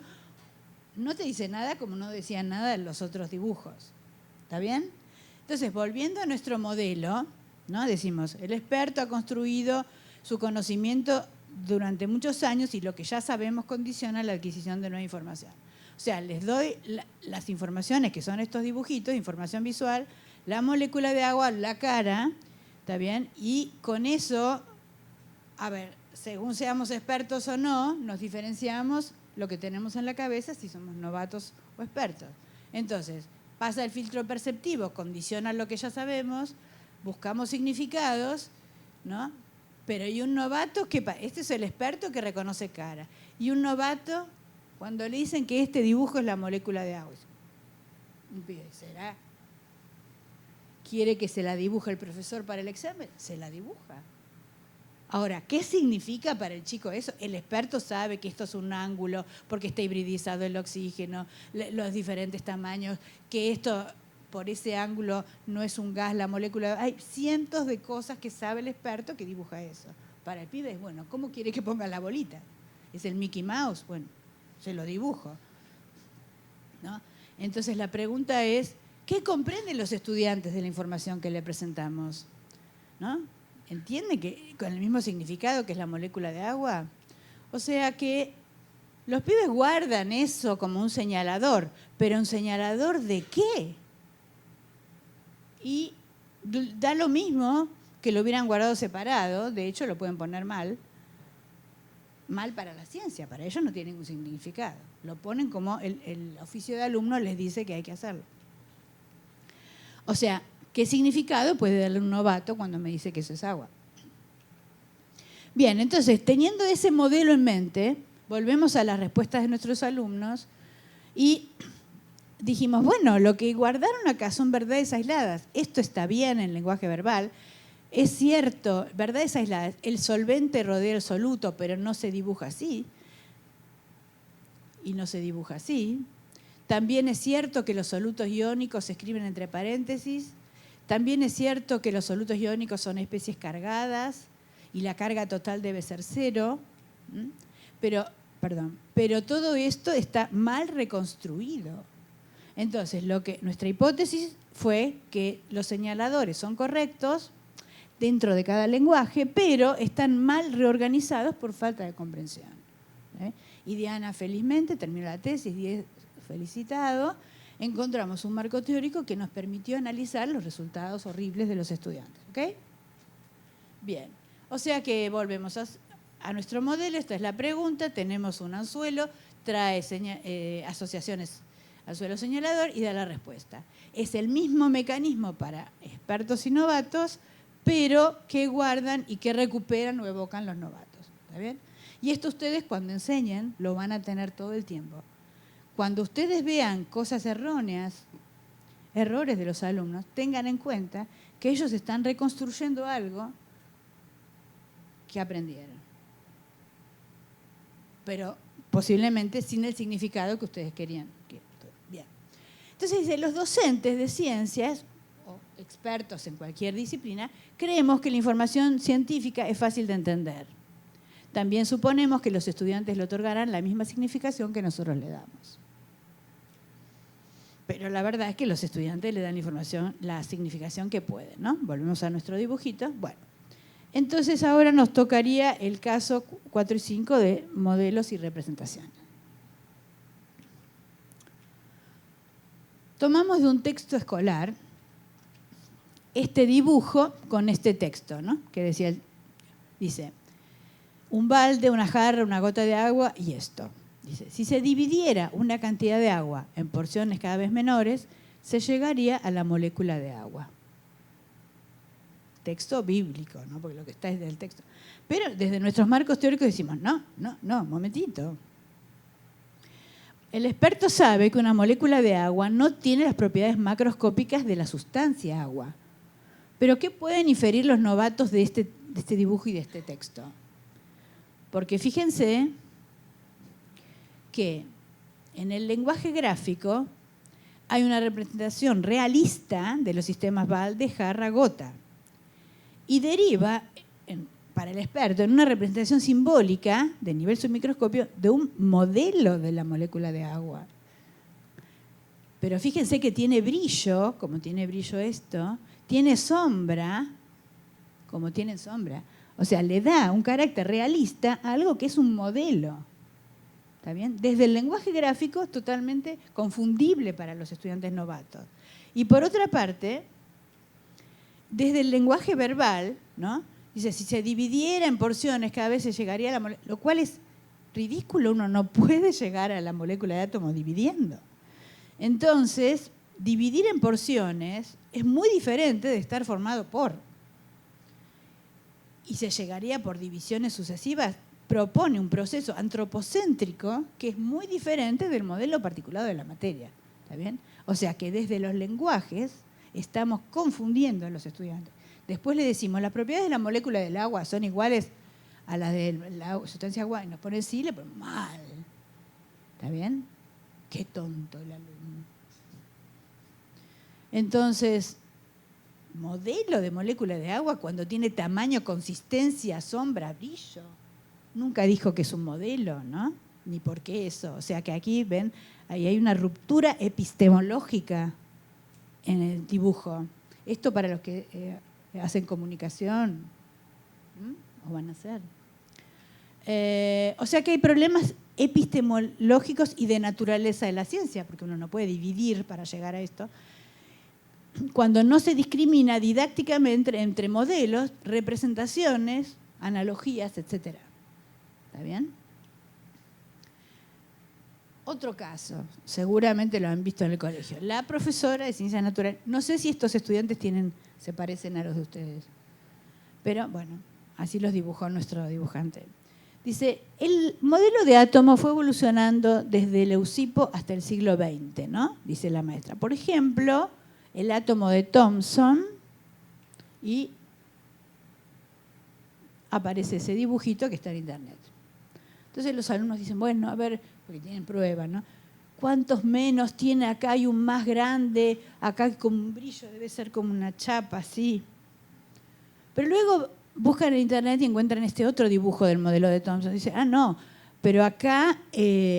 no te dice nada como no decían nada de los otros dibujos. ¿Está bien? Entonces, volviendo a nuestro modelo, ¿no? Decimos, el experto ha construido su conocimiento durante muchos años y lo que ya sabemos condiciona la adquisición de nueva información. O sea, les doy las informaciones que son estos dibujitos, información visual, la molécula de agua, la cara, ¿está bien? Y con eso, a ver, según seamos expertos o no, nos diferenciamos lo que tenemos en la cabeza si somos novatos o expertos. Entonces, pasa el filtro perceptivo, condiciona lo que ya sabemos, buscamos significados, ¿no? Pero ¿y un novato qué pasa? Este es el experto que reconoce cara. Y un novato, cuando le dicen que este dibujo es la molécula de agua, ¿será? ¿Quiere que se la dibuje el profesor para el examen? Se la dibuja. Ahora, ¿qué significa para el chico eso? El experto sabe que esto es un ángulo porque está hibridizado el oxígeno, los diferentes tamaños, que esto por ese ángulo no es un gas, la molécula. Hay cientos de cosas que sabe el experto que dibuja eso. Para el pibe es, bueno, ¿cómo quiere que ponga la bolita? ¿Es el Mickey Mouse? Bueno, se lo dibujo, ¿no? Entonces la pregunta es, ¿qué comprenden los estudiantes de la información que le presentamos? ¿No? ¿Entienden que con el mismo significado que es la molécula de agua? O sea que los pibes guardan eso como un señalador, pero ¿un señalador de qué? Y da lo mismo que lo hubieran guardado separado, de hecho lo pueden poner mal para la ciencia, para ellos no tiene ningún significado. Lo ponen como el oficio de alumno les dice que hay que hacerlo. O sea, ¿qué significado puede darle un novato cuando me dice que eso es agua? Bien, entonces, teniendo ese modelo en mente, volvemos a las respuestas de nuestros alumnos y dijimos, bueno, lo que guardaron acá son verdades aisladas. Esto está bien en lenguaje verbal. Es cierto, verdades aisladas. El solvente rodea el soluto, pero no se dibuja así. Y no se dibuja así. También es cierto que los solutos iónicos se escriben entre paréntesis. También es cierto que los solutos iónicos son especies cargadas y la carga total debe ser 0. Pero todo esto está mal reconstruido. Entonces, nuestra hipótesis fue que los señaladores son correctos dentro de cada lenguaje, pero están mal reorganizados por falta de comprensión. Y Diana felizmente terminó la tesis, 10 felicitado, encontramos un marco teórico que nos permitió analizar los resultados horribles de los estudiantes. ¿Ok? Bien, o sea que volvemos a nuestro modelo, esta es la pregunta, tenemos un anzuelo, trae asociaciones anzuelo señalador y da la respuesta. Es el mismo mecanismo para expertos y novatos, pero que guardan y que recuperan o evocan los novatos. ¿Está bien? Y esto ustedes cuando enseñen lo van a tener todo el tiempo. Cuando ustedes vean cosas erróneas, errores de los alumnos, tengan en cuenta que ellos están reconstruyendo algo que aprendieron. Pero posiblemente sin el significado que ustedes querían. Bien. Entonces dice, los docentes de ciencias, o expertos en cualquier disciplina, creemos que la información científica es fácil de entender. También suponemos que los estudiantes le otorgarán la misma significación que nosotros le damos. Pero la verdad es que los estudiantes le dan la significación que pueden, ¿no? Volvemos a nuestro dibujito. Bueno, entonces ahora nos tocaría el caso 4 y 5 de modelos y representaciones. Tomamos de un texto escolar este dibujo con este texto, ¿no? Que dice, un balde, una jarra, una gota de agua y esto. Dice, si se dividiera una cantidad de agua en porciones cada vez menores, se llegaría a la molécula de agua. texto bíblico, ¿no? Porque lo que está es del texto. Pero desde nuestros marcos teóricos decimos, no, momentito. El experto sabe que una molécula de agua no tiene las propiedades macroscópicas de la sustancia agua. Pero ¿qué pueden inferir los novatos de este dibujo y de este texto? Porque fíjense que en el lenguaje gráfico hay una representación realista de los sistemas Balde, jarra, gota. Y deriva, para el experto, en una representación simbólica de nivel submicroscopio de un modelo de la molécula de agua. Pero fíjense que tiene brillo, como tiene brillo esto, tiene sombra, como tiene sombra. O sea, le da un carácter realista a algo que es un modelo. ¿Está bien? Desde el lenguaje gráfico es totalmente confundible para los estudiantes novatos. Y por otra parte, desde el lenguaje verbal, ¿no? Dice, si se dividiera en porciones, cada vez se llegaría a la molécula, lo cual es ridículo, uno no puede llegar a la molécula de átomo dividiendo. Entonces, dividir en porciones es muy diferente de estar formado por. Y se llegaría por divisiones sucesivas, propone un proceso antropocéntrico que es muy diferente del modelo particulado de la materia. ¿Está bien? O sea que desde los lenguajes estamos confundiendo a los estudiantes. Después le decimos, las propiedades de la molécula del agua son iguales a las de la sustancia agua, y nos ponen sí, le ponen mal. ¿Está bien? Qué tonto el alumno. Entonces, modelo de molécula de agua cuando tiene tamaño, consistencia, sombra, brillo. Nunca dijo que es un modelo, ¿no? Ni por qué eso. O sea que aquí, ven, ahí hay una ruptura epistemológica en el dibujo. Esto para los que hacen comunicación, o van a hacer. O sea que hay problemas epistemológicos y de naturaleza de la ciencia, porque uno no puede dividir para llegar a esto, cuando no se discrimina didácticamente entre modelos, representaciones, analogías, etc. ¿Está bien? Otro caso, seguramente lo han visto en el colegio. La profesora de ciencias naturales, no sé si estos estudiantes se parecen a los de ustedes, pero bueno, así los dibujó nuestro dibujante. Dice, el modelo de átomo fue evolucionando desde Leucipo hasta el siglo XX, ¿no? Dice la maestra. Por ejemplo, el átomo de Thomson, y aparece ese dibujito que está en internet. Entonces los alumnos dicen, bueno, a ver, porque tienen prueba, ¿no? ¿Cuántos menos tiene acá? Hay un más grande, acá con un brillo, debe ser como una chapa, así. Pero luego buscan en internet y encuentran este otro dibujo del modelo de Thomson. Dicen, no, pero acá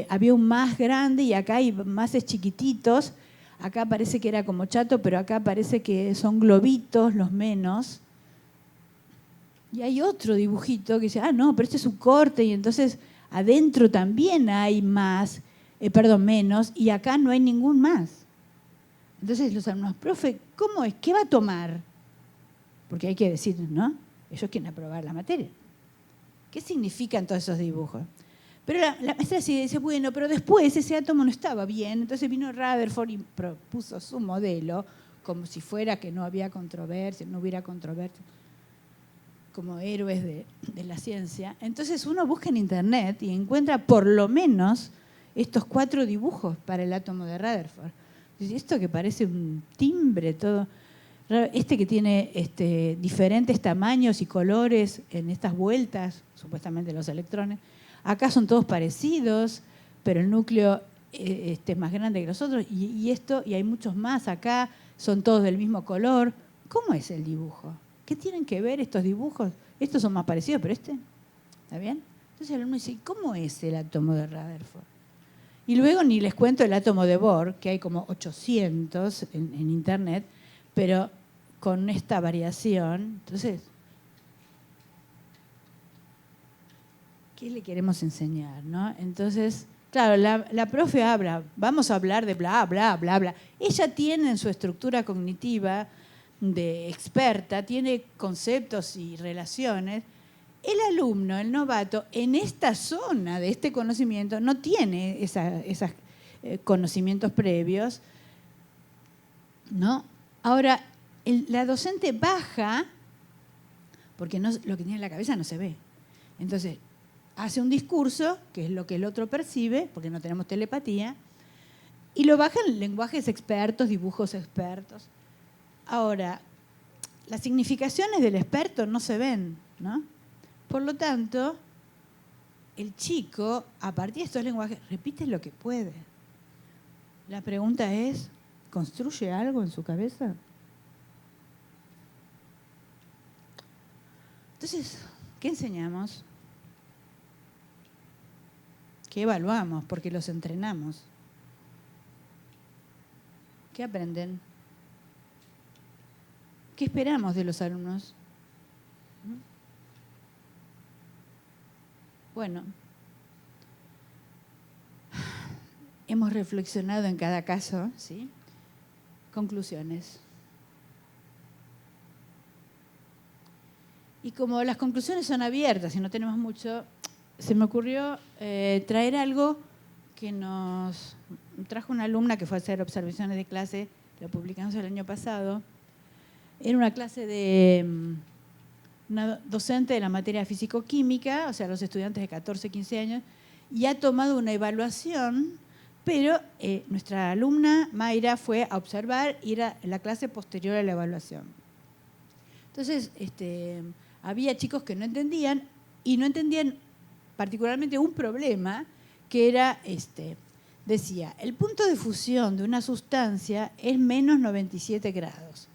había un más grande y acá hay mases chiquititos. Acá parece que era como chato, pero acá parece que son globitos los menos. Y hay otro dibujito que dice, no, pero este es un corte y entonces adentro también hay menos, y acá no hay ningún más. Entonces los alumnos, profe, ¿cómo es? ¿Qué va a tomar? Porque hay que decir, ¿no? Ellos quieren aprobar la materia. ¿Qué significan todos esos dibujos? Pero la maestra dice, bueno, pero después ese átomo no estaba bien, entonces vino Rutherford y propuso su modelo, como si fuera que no había controversia, no hubiera controversia, como héroes de la ciencia. Entonces uno busca en internet y encuentra por lo menos estos 4 dibujos para el átomo de Rutherford. Dice, esto que parece un timbre, todo, este que tiene diferentes tamaños y colores en estas vueltas, supuestamente los electrones. Acá son todos parecidos, pero el núcleo es más grande que los otros, y hay muchos más acá, son todos del mismo color. ¿Cómo es el dibujo? ¿Qué tienen que ver estos dibujos? Estos son más parecidos, pero ¿está bien? Entonces el alumno dice, ¿cómo es el átomo de Rutherford? Y luego ni les cuento el átomo de Bohr, que hay como 800 en internet, pero con esta variación. Entonces, ¿qué le queremos enseñar, no? Entonces, claro, la profe habla, vamos a hablar de bla, bla, bla, bla. Ella tiene en su estructura cognitiva de experta, tiene conceptos y relaciones. El alumno, el novato, en esta zona de este conocimiento no tiene esos conocimientos previos, ¿no? Ahora, la docente baja porque no, lo que tiene en la cabeza no se ve. Entonces, hace un discurso, que es lo que el otro percibe, porque no tenemos telepatía, y lo baja en lenguajes expertos, dibujos expertos. Ahora, las significaciones del experto no se ven, ¿no? Por lo tanto, el chico, a partir de estos lenguajes, repite lo que puede. La pregunta es, ¿construye algo en su cabeza? Entonces, ¿qué enseñamos? ¿Qué evaluamos? Porque los entrenamos. ¿Qué aprenden? ¿Qué esperamos de los alumnos? Bueno, hemos reflexionado en cada caso, ¿sí? Conclusiones. Y como las conclusiones son abiertas y no tenemos mucho, se me ocurrió traer algo que nos trajo una alumna que fue a hacer observaciones de clase, lo publicamos el año pasado. Era una clase de una docente de la materia físico-química, o sea, los estudiantes de 14, 15 años, y ha tomado una evaluación, pero nuestra alumna Mayra fue a observar y era la clase posterior a la evaluación. Entonces, había chicos que no entendían, y no entendían particularmente un problema, que era decía, el punto de fusión de una sustancia es menos 97 grados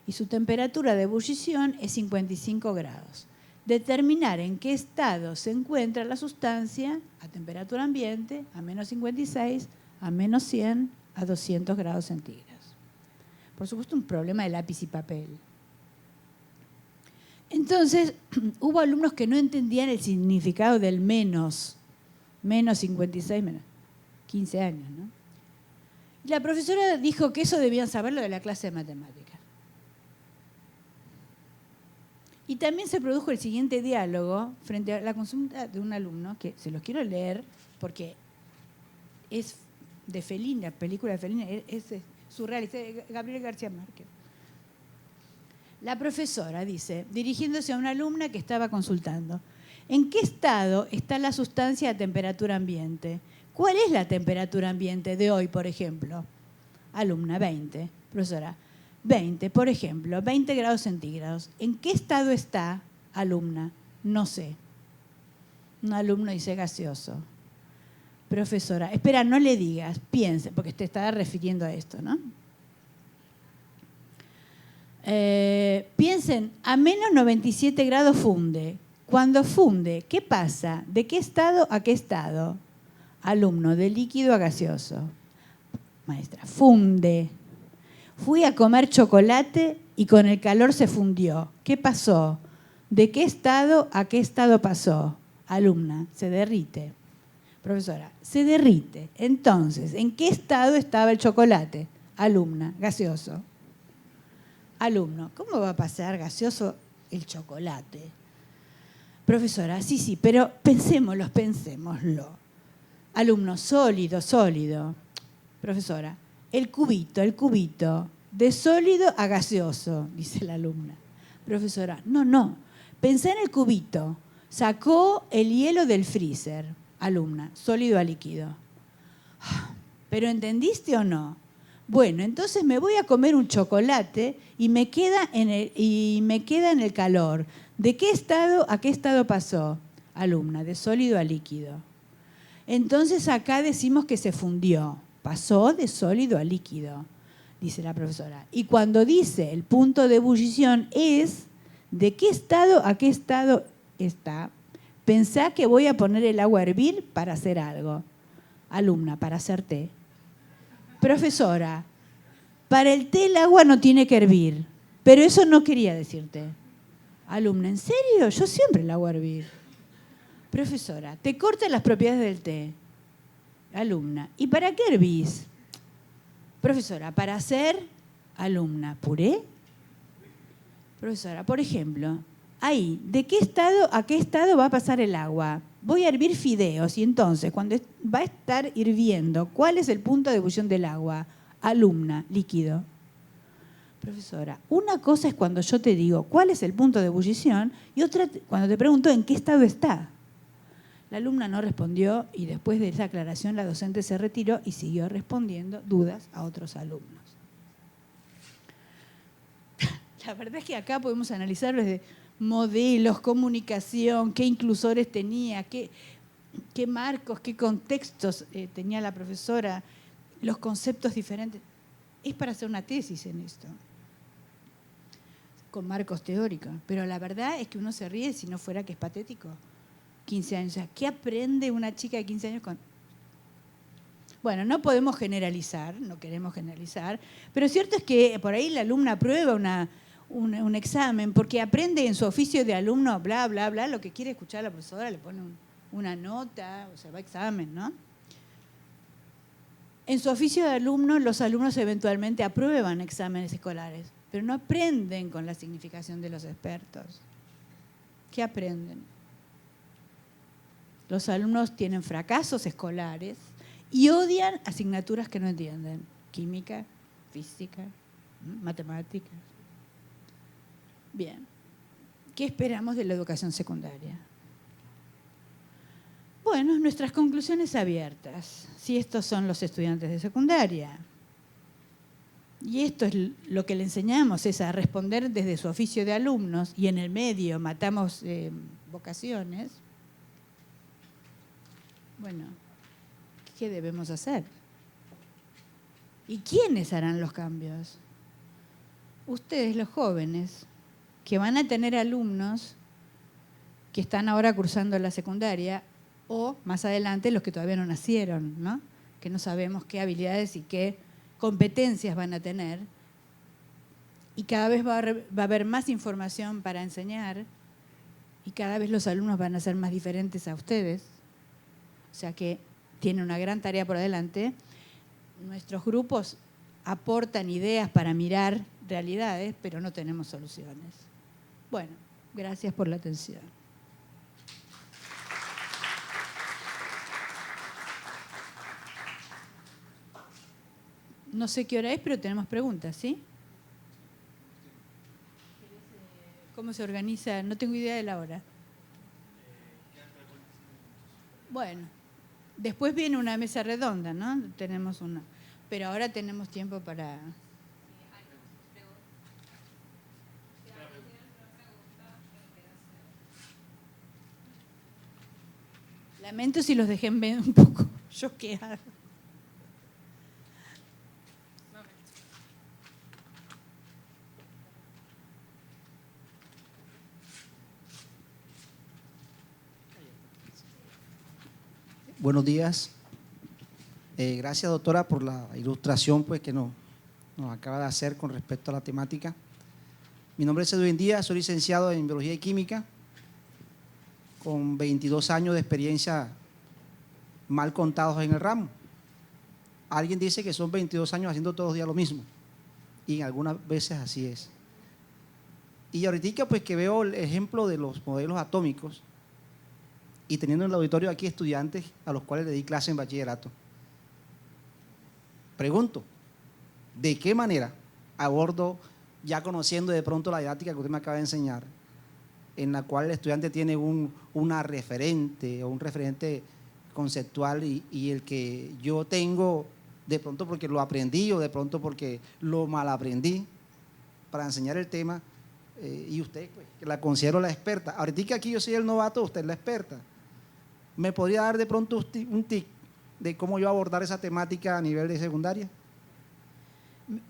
y su temperatura de ebullición es 55 grados. Determinar en qué estado se encuentra la sustancia a temperatura ambiente, a menos 56, a menos 100, a 200 grados centígrados. Por supuesto, un problema de lápiz y papel. Entonces, hubo alumnos que no entendían el significado del menos 56, menos 15 años, ¿no? Y la profesora dijo que eso debían saberlo de la clase de matemáticas. Y también se produjo el siguiente diálogo frente a la consulta de un alumno, que se los quiero leer porque es de Fellini, la película de Fellini, es surrealista, de Gabriel García Márquez. La profesora dice, dirigiéndose a una alumna que estaba consultando, ¿en qué estado está la sustancia a temperatura ambiente? ¿Cuál es la temperatura ambiente de hoy, por ejemplo? Alumna, 20. Profesora, 20, por ejemplo, 20 grados centígrados. ¿En qué estado está, alumna? No sé. Un alumno dice gaseoso. Profesora, espera, no le digas, piense, porque te estaba refiriendo a esto, ¿no? Piensen, a menos 97 grados funde. Cuando funde, ¿qué pasa? ¿De qué estado a qué estado? Alumno, de líquido a gaseoso. Maestra, funde. Fui a comer chocolate y con el calor se fundió. ¿Qué pasó? ¿De qué estado a qué estado pasó? Alumna, se derrite. Profesora, se derrite. Entonces, ¿en qué estado estaba el chocolate? Alumna, gaseoso. Alumno, ¿cómo va a pasar gaseoso el chocolate? Profesora, sí, pero pensémoslo. Alumno, sólido. Profesora, el cubito, de sólido a gaseoso, dice la alumna. Profesora, no, pensé en el cubito, sacó el hielo del freezer. Alumna, sólido a líquido. ¿Pero entendiste o no? Bueno, entonces me voy a comer un chocolate y me queda en el calor. ¿De qué estado a qué estado pasó? Alumna, de sólido a líquido. Entonces acá decimos que se fundió. Pasó de sólido a líquido, dice la profesora. Y cuando dice el punto de ebullición es de qué estado a qué estado está. Pensá que voy a poner el agua a hervir para hacer algo. Alumna, para hacer té. Profesora, para el té el agua no tiene que hervir, pero eso no quería decirte. Alumna, ¿en serio? Yo siempre el agua a hervir. Profesora, te cortan las propiedades del té. Alumna, ¿y para qué hervís? Profesora, para hacer, alumna, puré. Profesora, por ejemplo, ahí, ¿de qué estado a qué estado va a pasar el agua? Voy a hervir fideos y entonces, cuando va a estar hirviendo, ¿cuál es el punto de ebullición del agua? Alumna, líquido. profesora, una cosa es cuando yo te digo cuál es el punto de ebullición y otra cuando te pregunto en qué estado está. La alumna no respondió y después de esa aclaración la docente se retiró y siguió respondiendo dudas a otros alumnos. La verdad es que acá podemos analizar desde modelos, comunicación, qué inclusores tenía, qué marcos, qué contextos tenía la profesora, los conceptos diferentes. Es para hacer una tesis en esto, con marcos teóricos. Pero la verdad es que uno se ríe si no fuera que es patético. 15 años. O sea, ¿qué aprende una chica de 15 años con...? Bueno, no podemos generalizar, no queremos generalizar, pero cierto es que por ahí la alumna aprueba un examen porque aprende en su oficio de alumno, bla, bla, bla, lo que quiere escuchar la profesora, le pone una nota, o sea, va a examen, ¿no? En su oficio de alumno, los alumnos eventualmente aprueban exámenes escolares, pero no aprenden con la significación de los expertos. ¿Qué aprenden? Los alumnos tienen fracasos escolares y odian asignaturas que no entienden. Química, física, matemáticas. Bien. ¿Qué esperamos de la educación secundaria? Bueno, nuestras conclusiones abiertas. Si estos son los estudiantes de secundaria y esto es lo que le enseñamos, es a responder desde su oficio de alumnos y en el medio matamos vocaciones, bueno, ¿qué debemos hacer? ¿Y quiénes harán los cambios? Ustedes, los jóvenes, que van a tener alumnos que están ahora cursando la secundaria o más adelante los que todavía no nacieron, ¿no? Que no sabemos qué habilidades y qué competencias van a tener. Y cada vez va a haber más información para enseñar y cada vez los alumnos van a ser más diferentes a ustedes. O sea que tienen una gran tarea por delante. Nuestros grupos aportan ideas para mirar realidades, pero no tenemos soluciones. Bueno, gracias por la atención. No sé qué hora es, pero tenemos preguntas, ¿sí? ¿Cómo se organiza? No tengo idea de la hora. Bueno, después viene una mesa redonda, ¿no? Tenemos una. Pero ahora tenemos tiempo para... Lamento si los dejé un poco choqueados. Buenos días. Gracias, doctora, por la ilustración pues, que nos acaba de hacer con respecto a la temática. Mi nombre es Edwin Díaz, soy licenciado en Biología y Química, con 22 años de experiencia mal contados en el ramo. Alguien dice que son 22 años haciendo todos los días lo mismo, y algunas veces así es. Y ahorita pues que veo el ejemplo de los modelos atómicos, y teniendo en el auditorio aquí estudiantes a los cuales le di clase en bachillerato, pregunto, ¿de qué manera abordo, ya conociendo de pronto la didáctica que usted me acaba de enseñar, en la cual el estudiante tiene una referente o un referente conceptual y el que yo tengo de pronto porque lo aprendí o de pronto porque lo mal aprendí para enseñar el tema, y usted pues, que la considero la experta? Ahorita aquí yo soy el novato, usted es la experta. ¿Me podría dar de pronto un tip de cómo yo abordar esa temática a nivel de secundaria?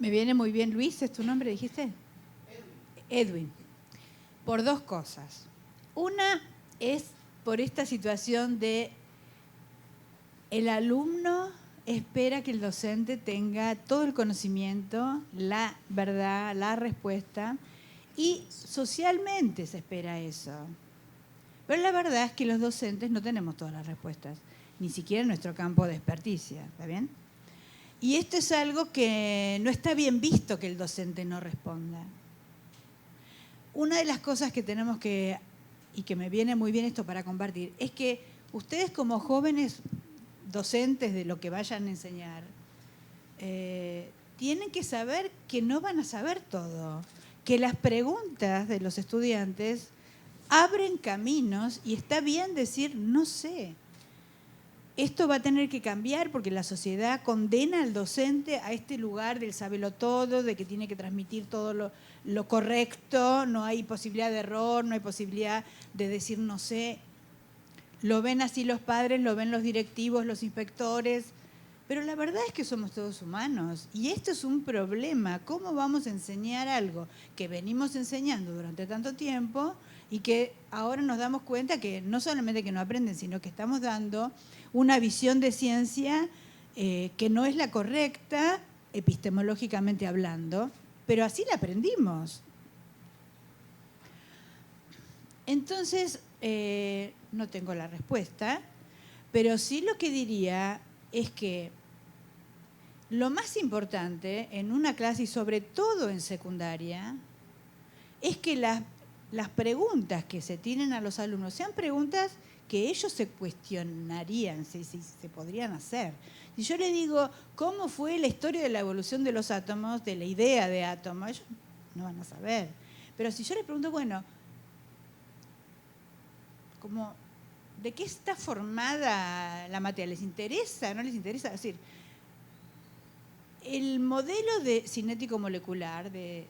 Me viene muy bien. Luis, ¿es tu nombre, dijiste? Edwin. Por dos cosas. Una es por esta situación de el alumno espera que el docente tenga todo el conocimiento, la verdad, la respuesta, y socialmente se espera eso. Pero la verdad es que los docentes no tenemos todas las respuestas, ni siquiera en nuestro campo de experticia, ¿está bien? Y esto es algo que no está bien visto que el docente no responda. Una de las cosas que tenemos que, y que me viene muy bien esto para compartir, es que ustedes como jóvenes docentes de lo que vayan a enseñar, tienen que saber que no van a saber todo, que las preguntas de los estudiantes abren caminos y está bien decir no sé. Esto va a tener que cambiar porque la sociedad condena al docente a este lugar del sabelotodo, de que tiene que transmitir todo lo correcto, no hay posibilidad de error, no hay posibilidad de decir no sé. Lo ven así los padres, lo ven los directivos, los inspectores, pero la verdad es que somos todos humanos y esto es un problema. ¿Cómo vamos a enseñar algo que venimos enseñando durante tanto tiempo y que ahora nos damos cuenta que no solamente que no aprenden, sino que estamos dando una visión de ciencia que no es la correcta, epistemológicamente hablando, pero así la aprendimos? Entonces, no tengo la respuesta, pero sí lo que diría es que lo más importante en una clase y sobre todo en secundaria es que las preguntas que se tienen a los alumnos sean preguntas que ellos se cuestionarían, si se podrían hacer. Si yo le digo cómo fue la historia de la evolución de los átomos, de la idea de átomo, ellos no van a saber. Pero si yo les pregunto, bueno, como, ¿de qué está formada la materia? ¿Les interesa? ¿No les interesa? Es decir, el modelo de cinético molecular, de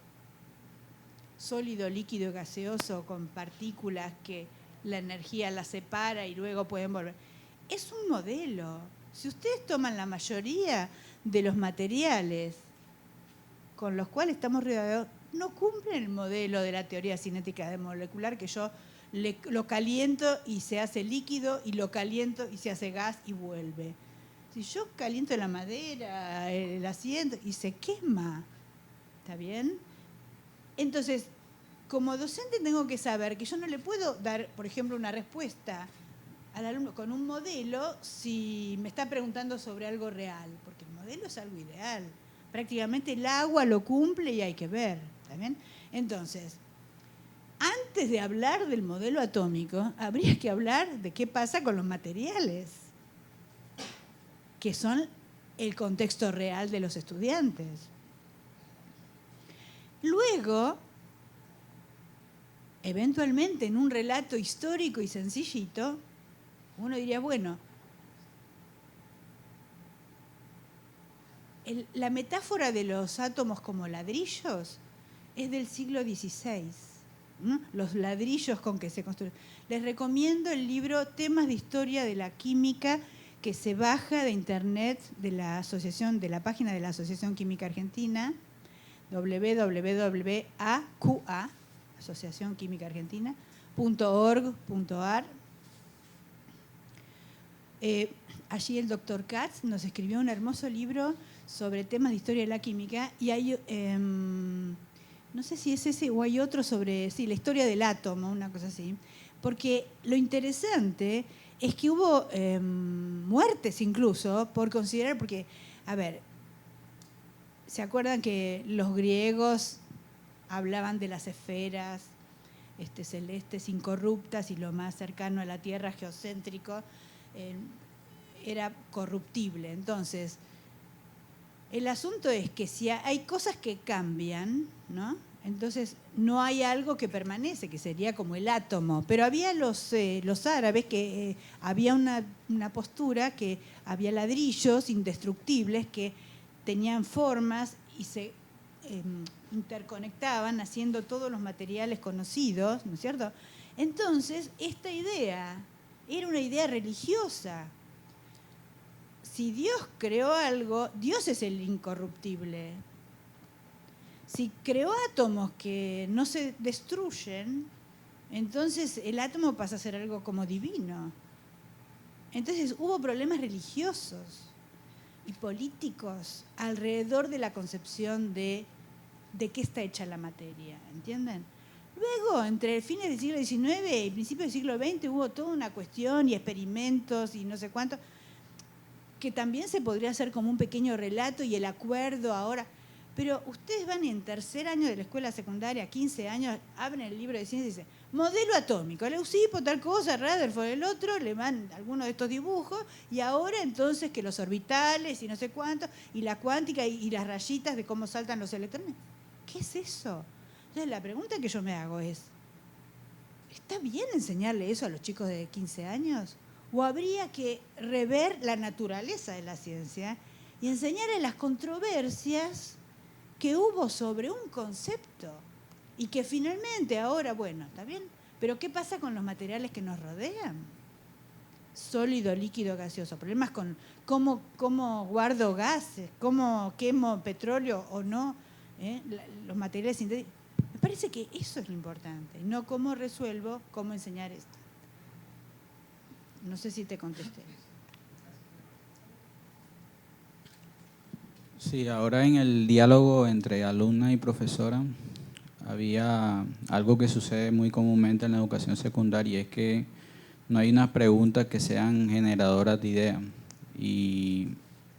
sólido, líquido y gaseoso con partículas que la energía las separa y luego pueden volver, es un modelo. Si ustedes toman la mayoría de los materiales con los cuales estamos rodeados, no cumplen el modelo de la teoría cinética molecular, que yo lo caliento y se hace líquido y lo caliento y se hace gas y vuelve. Si yo caliento la madera, el asiento y se quema, ¿está bien? Entonces, como docente tengo que saber que yo no le puedo dar, por ejemplo, una respuesta al alumno con un modelo si me está preguntando sobre algo real, porque el modelo es algo ideal. Prácticamente el agua lo cumple y hay que ver, ¿está bien? Entonces, antes de hablar del modelo atómico, habría que hablar de qué pasa con los materiales, que son el contexto real de los estudiantes. Luego, eventualmente en un relato histórico y sencillito, uno diría, bueno, la metáfora de los átomos como ladrillos es del siglo XVI. Los ladrillos con que se construyen. Les recomiendo el libro Temas de Historia de la Química, que se baja de internet de la asociación, de la página de la Asociación Química Argentina, www.AQA, Asociación Química Argentina.org.ar. Allí el doctor Katz nos escribió un hermoso libro sobre temas de historia de la química y hay, no sé si es ese o hay otro sobre la historia del átomo, una cosa así, porque lo interesante es que hubo muertes incluso por considerar, porque, a ver, ¿se acuerdan que los griegos hablaban de las esferas celestes incorruptas y lo más cercano a la Tierra, geocéntrico, era corruptible? Entonces, el asunto es que si hay cosas que cambian, ¿no? Entonces no hay algo que permanece, que sería como el átomo. Pero había los árabes que había una postura que había ladrillos indestructibles que tenían formas y se interconectaban haciendo todos los materiales conocidos, ¿no es cierto? Entonces, esta idea era una idea religiosa. Si Dios creó algo, Dios es el incorruptible. Si creó átomos que no se destruyen, entonces el átomo pasa a ser algo como divino. Entonces hubo problemas religiosos y políticos alrededor de la concepción de qué está hecha la materia, ¿entienden? Luego, entre fines del siglo XIX y principios del siglo XX, hubo toda una cuestión y experimentos y no sé cuánto, que también se podría hacer como un pequeño relato y el acuerdo ahora. Pero ustedes van en tercer año de la escuela secundaria, 15 años, abren el libro de ciencia y dicen, modelo atómico, Leucipo, tal cosa, Rutherford, el otro, le van algunos de estos dibujos, y ahora entonces que los orbitales y no sé cuánto, y la cuántica y las rayitas de cómo saltan los electrones. ¿Qué es eso? Entonces la pregunta que yo me hago es, ¿está bien enseñarle eso a los chicos de 15 años? ¿O habría que rever la naturaleza de la ciencia y enseñarles las controversias que hubo sobre un concepto? Y que finalmente ahora, bueno, está bien, pero ¿qué pasa con los materiales que nos rodean? Sólido, líquido, gaseoso. Problemas con cómo guardo gases, cómo quemo petróleo o no, los materiales sintéticos. Me parece que eso es lo importante, no cómo resuelvo, cómo enseñar esto. No sé si te contesté. Sí, ahora en el diálogo entre alumna y profesora había algo que sucede muy comúnmente en la educación secundaria, y es que no hay unas preguntas que sean generadoras de ideas. Y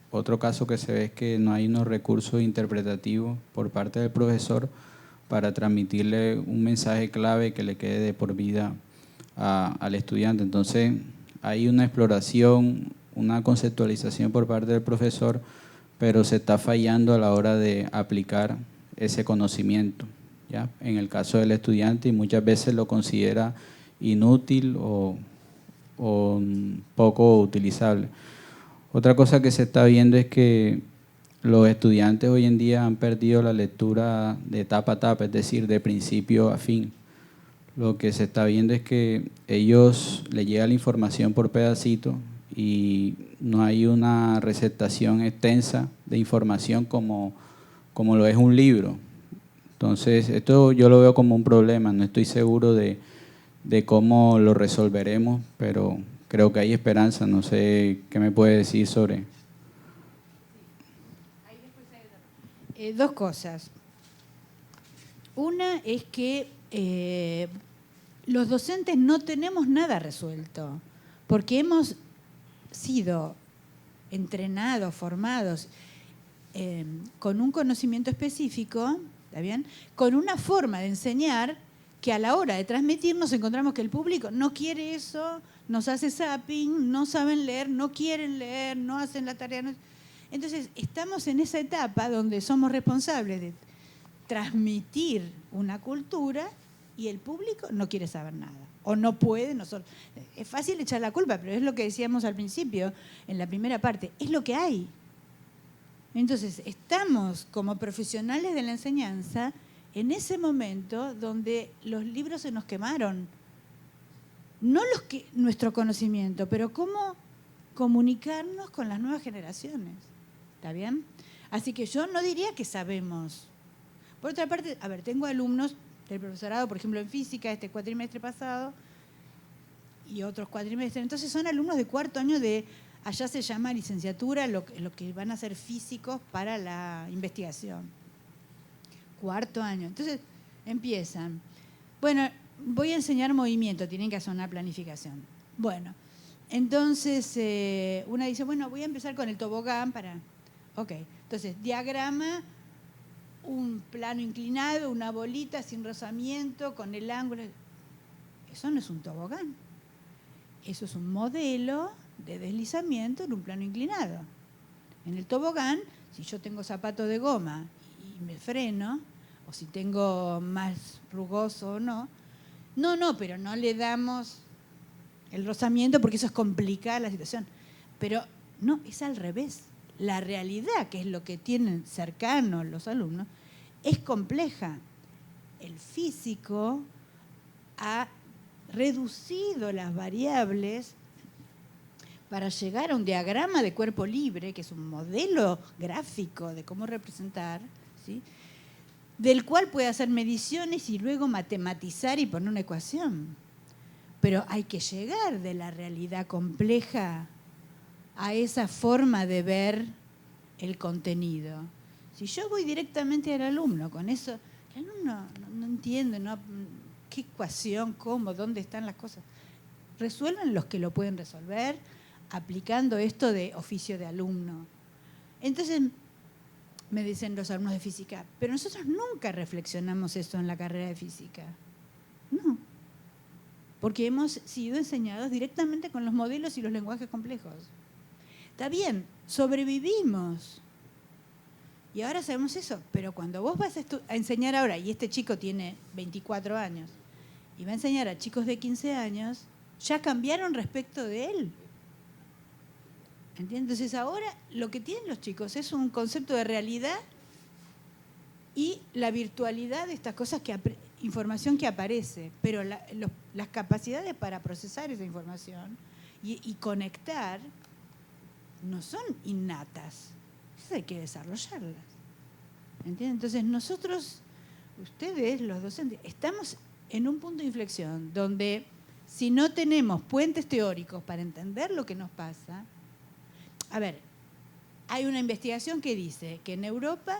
otro caso que se ve es que no hay unos recursos interpretativos por parte del profesor para transmitirle un mensaje clave que le quede de por vida al estudiante. Entonces hay una exploración, una conceptualización por parte del profesor, pero se está fallando a la hora de aplicar ese conocimiento, ¿ya? En el caso del estudiante, y muchas veces lo considera inútil o poco utilizable. Otra cosa que se está viendo es que los estudiantes hoy en día han perdido la lectura de tapa a tapa, es decir, de principio a fin. Lo que se está viendo es que ellos les llega la información por pedacito y no hay una receptación extensa de información como lo es un libro. Entonces, esto yo lo veo como un problema. No estoy seguro de cómo lo resolveremos, pero creo que hay esperanza. No sé qué me puede decir sobre. Dos cosas. Una es que los docentes no tenemos nada resuelto, porque hemos sido entrenados, formados con un conocimiento específico, ¿está bien? Con una forma de enseñar que a la hora de transmitir nos encontramos que el público no quiere eso, nos hace zapping, no saben leer, no quieren leer, no hacen la tarea. Entonces, estamos en esa etapa donde somos responsables de transmitir una cultura y el público no quiere saber nada o no puede. Es fácil echar la culpa, pero es lo que decíamos al principio, en la primera parte, es lo que hay. Entonces, estamos como profesionales de la enseñanza en ese momento donde los libros se nos quemaron. No nuestro conocimiento, pero cómo comunicarnos con las nuevas generaciones. ¿Está bien? Así que yo no diría que sabemos. Por otra parte, a ver, tengo alumnos del profesorado, por ejemplo, en física, este cuatrimestre pasado, y otros cuatrimestres. Entonces son alumnos de cuarto año de, allá se llama licenciatura, lo que van a ser físicos para la investigación. Cuarto año. Entonces empiezan. Bueno, voy a enseñar movimiento, tienen que hacer una planificación. Bueno, entonces una dice, bueno, voy a empezar con el tobogán para... Ok, entonces diagrama, un plano inclinado, una bolita sin rozamiento, con el ángulo. Eso no es un tobogán. Eso es un modelo de deslizamiento en un plano inclinado. En el tobogán, si yo tengo zapato de goma y me freno, o si tengo más rugoso o no, pero no le damos el rozamiento porque eso es complicar la situación. Pero no, es al revés. La realidad, que es lo que tienen cercanos los alumnos, es compleja. El físico ha reducido las variables para llegar a un diagrama de cuerpo libre, que es un modelo gráfico de cómo representar, ¿sí?, del cual puede hacer mediciones y luego matematizar y poner una ecuación. Pero hay que llegar de la realidad compleja a esa forma de ver el contenido. Si yo voy directamente al alumno con eso, el alumno no entiende, qué ecuación, cómo, dónde están las cosas. Resuelvan los que lo pueden resolver aplicando esto de oficio de alumno. Entonces, me dicen los alumnos de física, pero nosotros nunca reflexionamos eso en la carrera de física. No. porque hemos sido enseñados directamente con los modelos y los lenguajes complejos. Está bien, sobrevivimos. Y ahora sabemos eso, pero cuando vos vas a enseñar ahora, y este chico tiene 24 años, y va a enseñar a chicos de 15 años, ya cambiaron respecto de él. ¿Entiendes? Entonces ahora lo que tienen los chicos es un concepto de realidad y la virtualidad de estas cosas, información que aparece, pero las capacidades para procesar esa información y conectar no son innatas. Esas hay que desarrollarlas. ¿Entiendes? Entonces nosotros, ustedes, los docentes, estamos en un punto de inflexión donde si no tenemos puentes teóricos para entender lo que nos pasa. A ver, hay una investigación que dice que en Europa,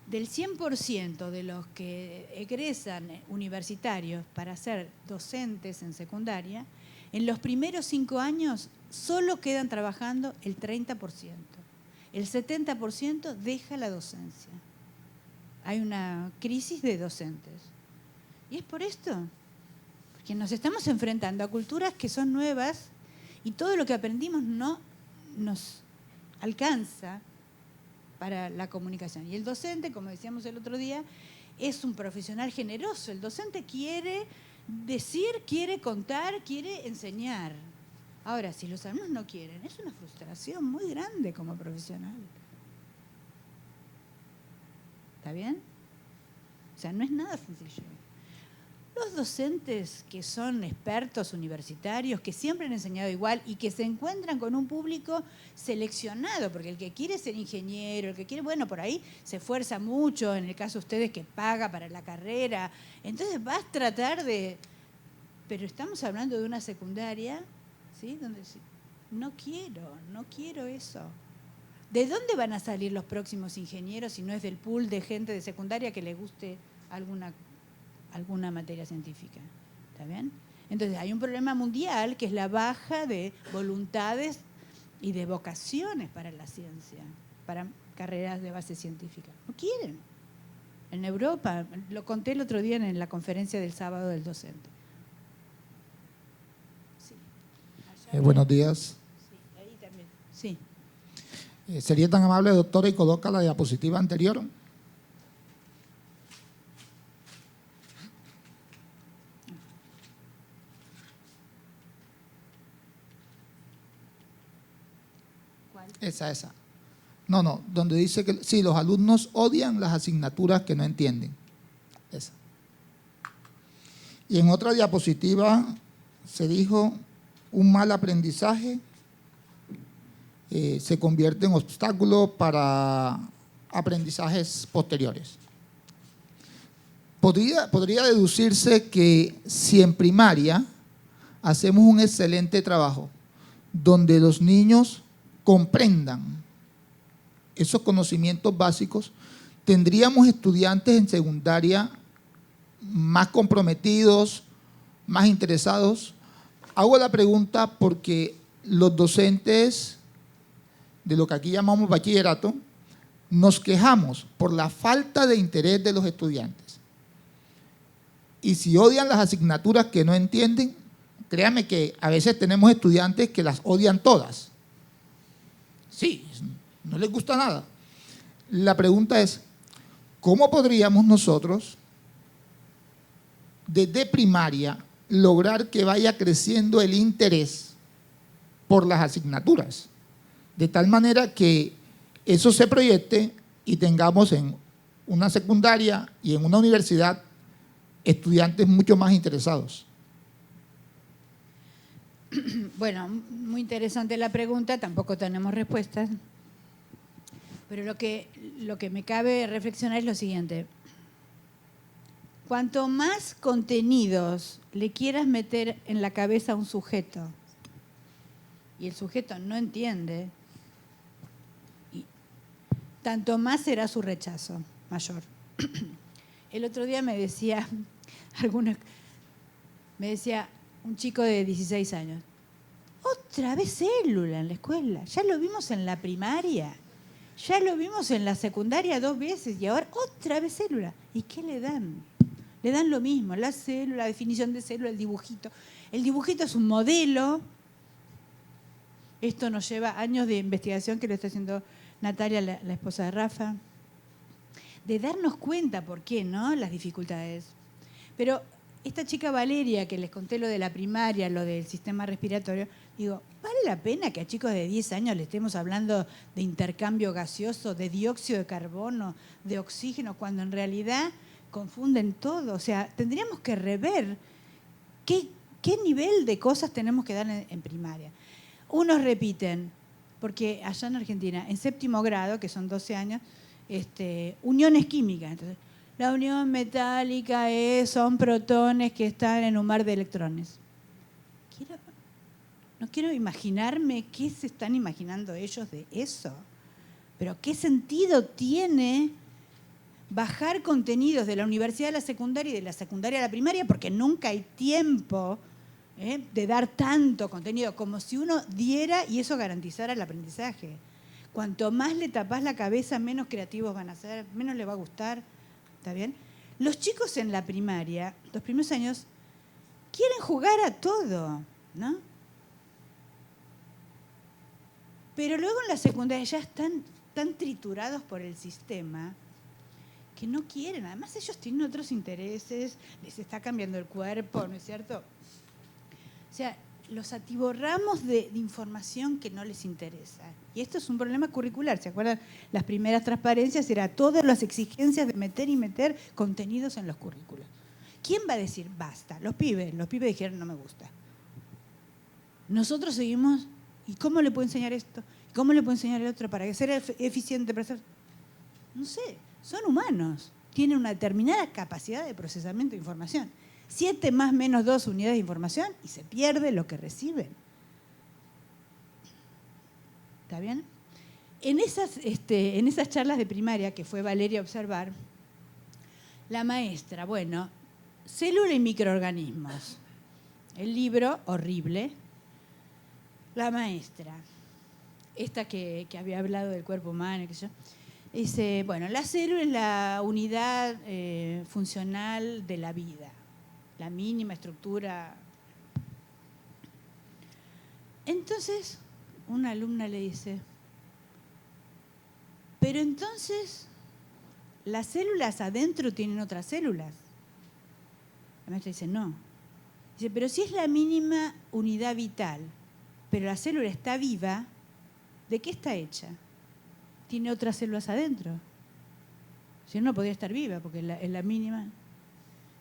del 100% de los que egresan universitarios para ser docentes en secundaria, en los primeros 5 años solo quedan trabajando el 30%. El 70% deja la docencia. Hay una crisis de docentes. ¿Y es por esto? Porque nos estamos enfrentando a culturas que son nuevas y todo lo que aprendimos no nos alcanza para la comunicación. Y el docente, como decíamos el otro día, es un profesional generoso. El docente quiere decir, quiere contar, quiere enseñar. Ahora, si los alumnos no quieren, es una frustración muy grande como profesional. ¿Está bien? O sea, no es nada sencillo. Los docentes que son expertos universitarios, que siempre han enseñado igual y que se encuentran con un público seleccionado, porque el que quiere ser ingeniero, el que quiere, bueno, por ahí se esfuerza mucho, en el caso de ustedes que paga para la carrera, entonces vas a tratar de... Pero estamos hablando de una secundaria, ¿sí? Donde no quiero eso. ¿De dónde van a salir los próximos ingenieros si no es del pool de gente de secundaria que le guste alguna materia científica? ¿Está bien? Entonces hay un problema mundial que es la baja de voluntades y de vocaciones para la ciencia, para carreras de base científica. No quieren. En Europa, lo conté el otro día en la conferencia del sábado del docente. Sí. Buenos días. Sí, ahí también. Sí. ¿Sería tan amable, doctora, y coloca la diapositiva anterior? ¿Cuál? Esa. No, donde dice que sí, los alumnos odian las asignaturas que no entienden. Esa. Y en otra diapositiva se dijo, un mal aprendizaje se convierte en obstáculo para aprendizajes posteriores. Podría deducirse que si en primaria hacemos un excelente trabajo donde los niños comprendan esos conocimientos básicos, tendríamos estudiantes en secundaria más comprometidos, más interesados. Hago la pregunta porque los docentes de lo que aquí llamamos bachillerato, nos quejamos por la falta de interés de los estudiantes. Y si odian las asignaturas que no entienden, créanme que a veces tenemos estudiantes que las odian todas. Sí, no les gusta nada. La pregunta es, ¿cómo podríamos nosotros, desde primaria, lograr que vaya creciendo el interés por las asignaturas? De tal manera que eso se proyecte y tengamos en una secundaria y en una universidad estudiantes mucho más interesados. Bueno, muy interesante la pregunta, tampoco tenemos respuestas, pero lo que me cabe reflexionar es lo siguiente. Cuanto más contenidos le quieras meter en la cabeza a un sujeto y el sujeto no entiende, tanto más será su rechazo mayor. El otro día me decía un chico de 16 años, otra vez célula en la escuela, ya lo vimos en la primaria, ya lo vimos en la secundaria 2 veces y ahora otra vez célula. ¿Y qué le dan? Le dan lo mismo, la célula, la definición de célula, el dibujito. El dibujito es un modelo. Esto nos lleva años de investigación que lo está haciendo Natalia, la esposa de Rafa, de darnos cuenta por qué, ¿no? Las dificultades. Pero esta chica Valeria, que les conté lo de la primaria, lo del sistema respiratorio, digo, ¿vale la pena que a chicos de 10 años le estemos hablando de intercambio gaseoso, de dióxido de carbono, de oxígeno, cuando en realidad confunden todo? O sea, tendríamos que rever qué nivel de cosas tenemos que dar en primaria. Unos repiten, porque allá en Argentina, en séptimo grado, que son 12 años, uniones químicas. Entonces, la unión metálica son protones que están en un mar de electrones. No quiero imaginarme qué se están imaginando ellos de eso. Pero ¿qué sentido tiene bajar contenidos de la universidad a la secundaria y de la secundaria a la primaria? Porque nunca hay tiempo de dar tanto contenido como si uno diera y eso garantizara el aprendizaje. Cuanto más le tapás la cabeza, menos creativos van a ser, menos les va a gustar. ¿Está bien? Los chicos en la primaria, los primeros años, quieren jugar a todo, ¿no? Pero luego en la secundaria ya están tan triturados por el sistema que no quieren. Además ellos tienen otros intereses, les está cambiando el cuerpo, ¿no es cierto? O sea, los atiborramos de información que no les interesa. Y esto es un problema curricular. ¿Se acuerdan? Las primeras transparencias era todas las exigencias de meter y meter contenidos en los currículos. ¿Quién va a decir basta? Los pibes dijeron no me gusta. Nosotros seguimos, ¿y cómo le puedo enseñar esto? ¿Y cómo le puedo enseñar el otro para ser eficiente? Para ser... No sé, son humanos. Tienen una determinada capacidad de procesamiento de información. 7 más menos 2 unidades de información y se pierde lo que reciben. ¿Está bien? En esas charlas de primaria que fue Valeria a observar, la maestra, bueno, célula y microorganismos. El libro, horrible. La maestra, esta que había hablado del cuerpo humano, qué sé yo, dice, bueno, la célula es la unidad funcional de la vida. La mínima estructura. Entonces, una alumna le dice, pero entonces, las células adentro tienen otras células. La maestra dice, no. Dice, pero si es la mínima unidad vital, pero la célula está viva, ¿de qué está hecha? Tiene otras células adentro. Si no, no podría estar viva, porque es la mínima.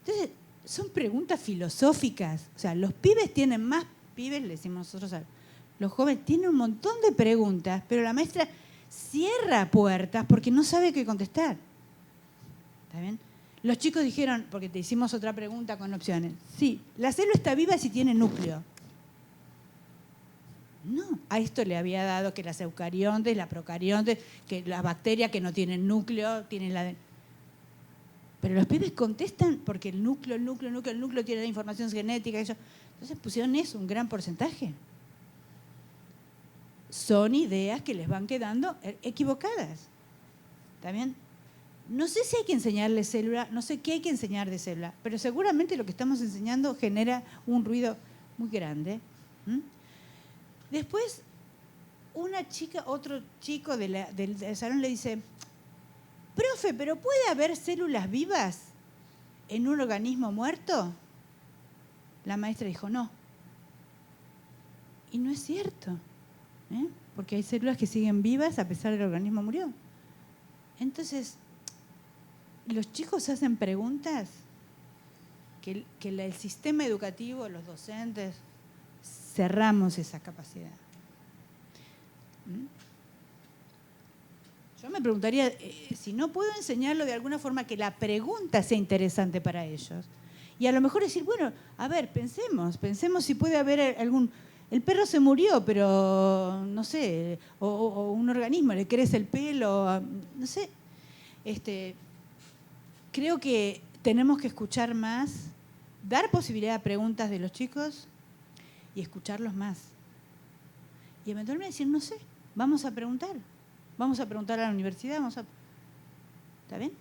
Entonces, son preguntas filosóficas. O sea, los pibes tienen más, pibes le decimos nosotros a los jóvenes, tienen un montón de preguntas, pero la maestra cierra puertas porque no sabe qué contestar. ¿Está bien? Los chicos dijeron, porque te hicimos otra pregunta con opciones, sí, la célula está viva si tiene núcleo. No, a esto le había dado que las eucariontes, las procariontes, que las bacterias que no tienen núcleo, tienen la... Pero los pibes contestan porque el núcleo tiene la información genética. Entonces pusieron eso, un gran porcentaje. Son ideas que les van quedando equivocadas. ¿Está bien? No sé si hay que enseñarle célula, no sé qué hay que enseñar de célula, pero seguramente lo que estamos enseñando genera un ruido muy grande. Después, una chica, otro chico del salón le dice, profe, ¿pero puede haber células vivas en un organismo muerto? La maestra dijo, no. Y no es cierto, porque hay células que siguen vivas a pesar de que el organismo murió. Entonces, los chicos hacen preguntas que el sistema educativo, los docentes, cerramos esa capacidad. Yo me preguntaría si no puedo enseñarlo de alguna forma que la pregunta sea interesante para ellos. Y a lo mejor decir, bueno, a ver, pensemos si puede haber algún... El perro se murió, pero no sé, o un organismo le crece el pelo, no sé. Creo que tenemos que escuchar más, dar posibilidad a preguntas de los chicos y escucharlos más. Y eventualmente decir, no sé, vamos a preguntar a la universidad, ¿está bien?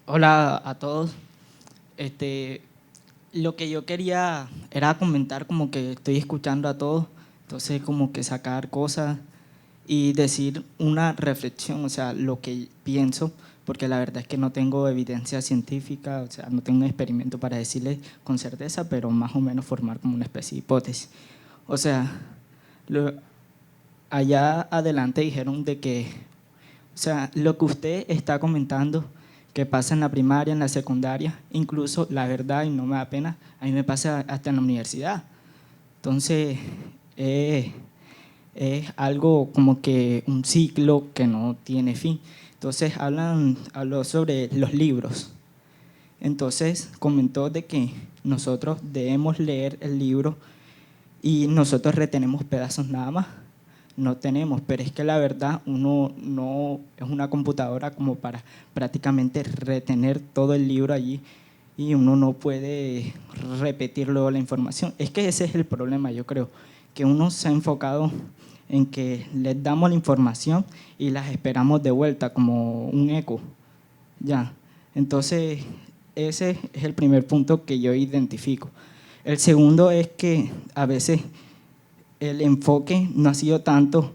Hola a todos. Lo que yo quería era comentar, como que estoy escuchando a todos, entonces como que sacar cosas y decir una reflexión, o sea, lo que pienso, porque la verdad es que no tengo evidencia científica, o sea, no tengo un experimento para decirles con certeza, pero más o menos formar como una especie de hipótesis. O sea, allá adelante dijeron de que, o sea, lo que usted está comentando que pasa en la primaria, en la secundaria, incluso la verdad, y no me da pena, a mí me pasa hasta en la universidad. Entonces, es algo como que un ciclo que no tiene fin. Entonces, habló sobre los libros. Entonces, comentó de que nosotros debemos leer el libro y nosotros retenemos pedazos nada más. No tenemos, pero es que la verdad uno no es una computadora como para prácticamente retener todo el libro allí y uno no puede repetir luego la información. Es que ese es el problema, yo creo, que uno se ha enfocado en que les damos la información y las esperamos de vuelta como un eco. Ya. Entonces, ese es el primer punto que yo identifico. El segundo es que a veces el enfoque no ha sido tanto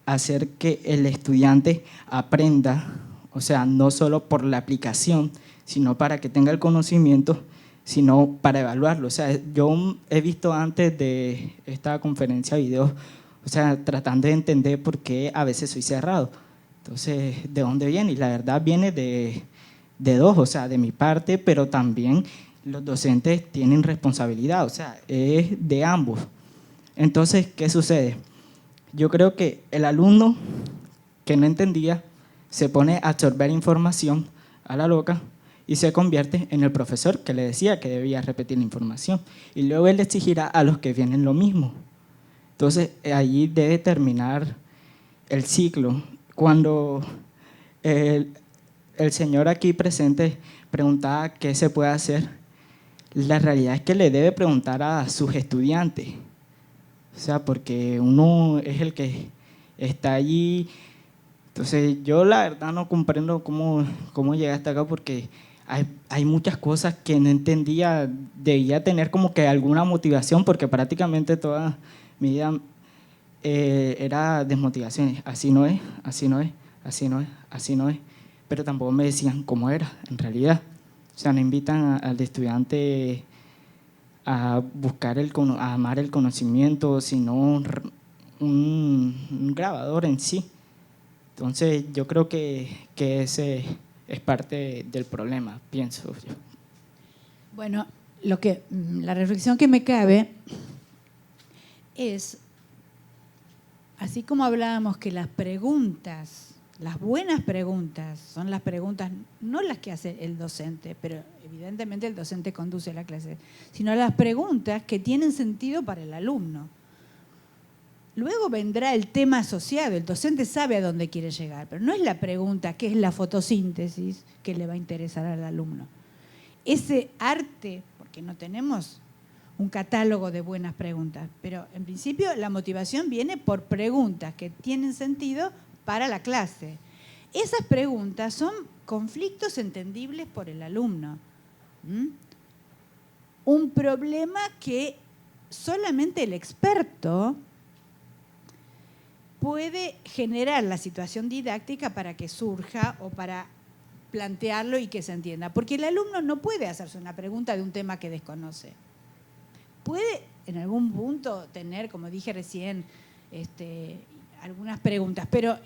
hacer que el estudiante aprenda, o sea, no solo por la aplicación, sino para que tenga el conocimiento, sino para evaluarlo. O sea, yo he visto antes de esta conferencia videos, o sea, tratando de entender por qué a veces soy cerrado. Entonces, ¿de dónde viene? Y la verdad viene de dos, o sea, de mi parte, pero también los docentes tienen responsabilidad, o sea, es de ambos. Entonces, ¿qué sucede? Yo creo que el alumno que no entendía se pone a absorber información a la loca y se convierte en el profesor que le decía que debía repetir la información. Y luego él exigirá a los que vienen lo mismo. Entonces, allí debe terminar el ciclo. Cuando el señor aquí presente preguntaba qué se puede hacer, la realidad es que le debe preguntar a sus estudiantes. O sea, porque uno es el que está allí. Entonces, yo la verdad no comprendo cómo llegué hasta acá, porque hay muchas cosas que no entendía. Debía tener como que alguna motivación, porque prácticamente toda mi vida era desmotivaciones. Así no es, así no es, así no es, así no es. Pero tampoco me decían cómo era, en realidad. O sea, no invitan al estudiante a buscar a amar el conocimiento, sino un grabador en sí. Entonces, yo creo que ese es parte del problema, pienso yo. Bueno, la reflexión que me cabe es, así como hablábamos que las preguntas, las buenas preguntas, son las preguntas, no las que hace el docente, pero evidentemente el docente conduce la clase, sino las preguntas que tienen sentido para el alumno. Luego vendrá el tema asociado, el docente sabe a dónde quiere llegar, pero no es la pregunta, ¿qué es la fotosíntesis?, que le va a interesar al alumno. Ese arte, porque no tenemos un catálogo de buenas preguntas, pero en principio la motivación viene por preguntas que tienen sentido para la clase. Esas preguntas son conflictos entendibles por el alumno. Un problema que solamente el experto puede generar la situación didáctica para que surja o para plantearlo y que se entienda. Porque el alumno no puede hacerse una pregunta de un tema que desconoce. Puede en algún punto tener, como dije recién, algunas preguntas, pero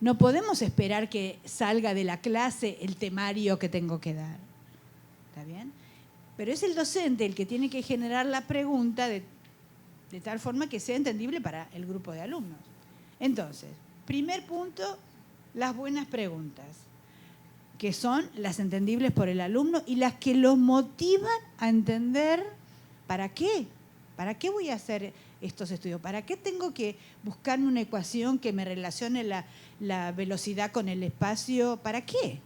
no podemos esperar que salga de la clase el temario que tengo que dar. ¿Está bien? Pero es el docente el que tiene que generar la pregunta de tal forma que sea entendible para el grupo de alumnos. Entonces, primer punto, las buenas preguntas, que son las entendibles por el alumno y las que lo motivan a entender para qué. ¿Para qué voy a hacer estos estudios? ¿Para qué tengo que buscarme una ecuación que me relacione la velocidad con el espacio? ¿Para qué?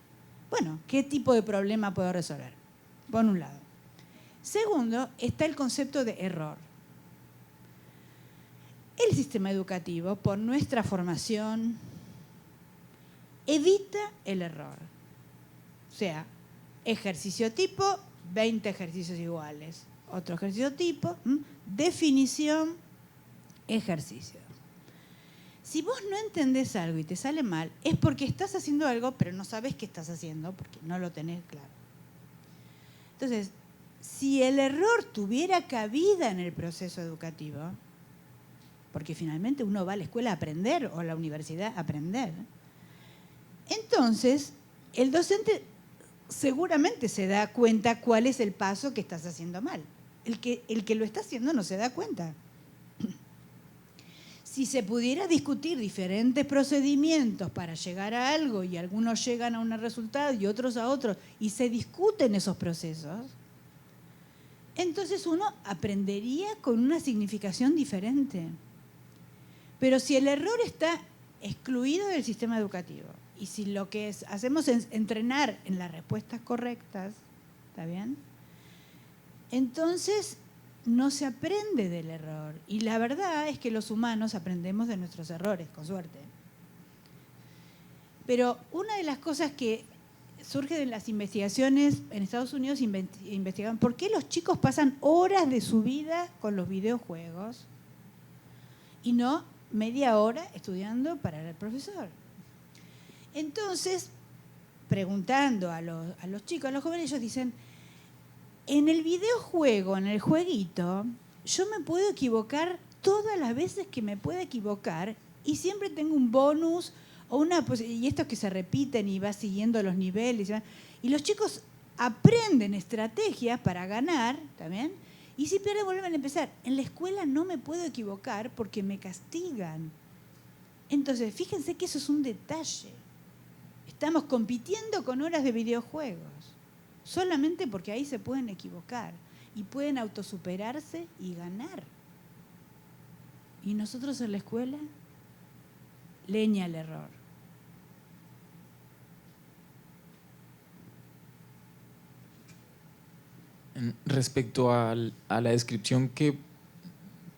Bueno, ¿qué tipo de problema puedo resolver? Por un lado. Segundo, está el concepto de error. El sistema educativo, por nuestra formación evita el error. O sea, ejercicio tipo, 20 ejercicios iguales. Otro ejercicio tipo, definición, ejercicio. Si vos no entendés algo y te sale mal, es porque estás haciendo algo, pero no sabés qué estás haciendo, porque no lo tenés claro. Entonces, si el error tuviera cabida en el proceso educativo, porque finalmente uno va a la escuela a aprender o a la universidad a aprender, entonces el docente seguramente se da cuenta cuál es el paso que estás haciendo mal. El que lo está haciendo no se da cuenta. Si se pudiera discutir diferentes procedimientos para llegar a algo y algunos llegan a un resultado y otros a otro y se discuten esos procesos, entonces uno aprendería con una significación diferente. Pero si el error está excluido del sistema educativo y si lo que hacemos es entrenar en las respuestas correctas, ¿está bien? Entonces no se aprende del error. Y la verdad es que los humanos aprendemos de nuestros errores, con suerte. Pero una de las cosas que surge de las investigaciones en Estados Unidos, investigan por qué los chicos pasan horas de su vida con los videojuegos y no media hora estudiando para el profesor. Entonces, preguntando a los chicos, a los jóvenes, ellos dicen, en el videojuego, en el jueguito, yo me puedo equivocar todas las veces que me pueda equivocar y siempre tengo un bonus o y estos que se repiten y va siguiendo los niveles. Y los chicos aprenden estrategias para ganar, ¿también? Y si pierden, vuelven a empezar. En la escuela no me puedo equivocar porque me castigan. Entonces, fíjense que eso es un detalle. Estamos compitiendo con horas de videojuegos, solamente porque ahí se pueden equivocar y pueden autosuperarse y ganar. Y nosotros en la escuela, leña al error. Respecto a la descripción que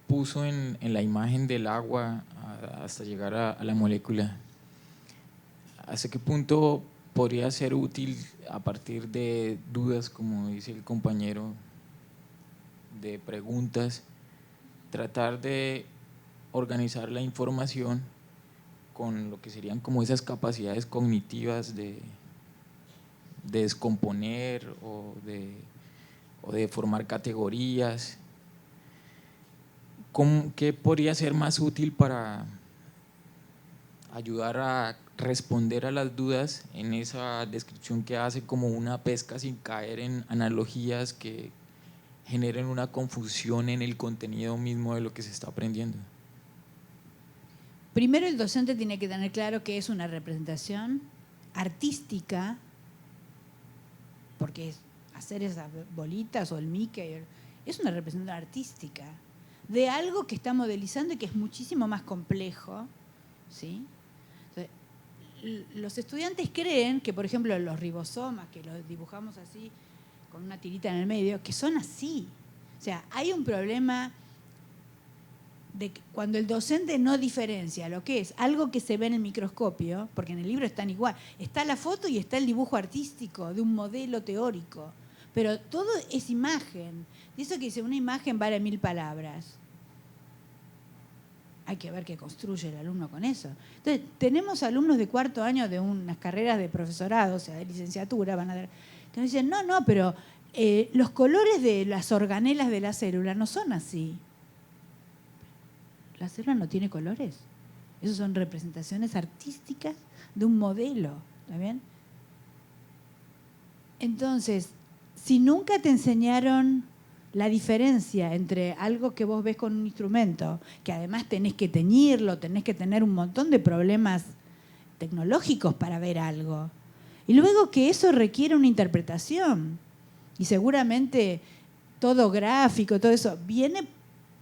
puso en la imagen del agua hasta llegar a la molécula, ¿hasta qué punto podría ser útil a partir de dudas, como dice el compañero, de preguntas, tratar de organizar la información con lo que serían como esas capacidades cognitivas de descomponer o de formar categorías? ¿Qué podría ser más útil para ayudar a responder a las dudas en esa descripción que hace como una pesca sin caer en analogías que generen una confusión en el contenido mismo de lo que se está aprendiendo? Primero, el docente tiene que tener claro que es una representación artística, porque hacer esas bolitas o el Mickey es una representación artística de algo que está modelizando y que es muchísimo más complejo, ¿sí? Entonces, los estudiantes creen que, por ejemplo, los ribosomas, que los dibujamos así, con una tirita en el medio, que son así. O sea, hay un problema de que cuando el docente no diferencia lo que es algo que se ve en el microscopio, porque en el libro están igual, está la foto y está el dibujo artístico de un modelo teórico, pero todo es imagen. Y eso que dice, una imagen vale 1000 palabras. Hay que ver qué construye el alumno con eso. Entonces, tenemos alumnos de cuarto año de unas carreras de profesorado, o sea, de licenciatura, que nos dicen, no, pero los colores de las organelas de la célula no son así. La célula no tiene colores. Esas son representaciones artísticas de un modelo, ¿está bien? Entonces, si nunca te enseñaron la diferencia entre algo que vos ves con un instrumento, que además tenés que teñirlo, tenés que tener un montón de problemas tecnológicos para ver algo, y luego que eso requiere una interpretación, y seguramente todo gráfico, todo eso, viene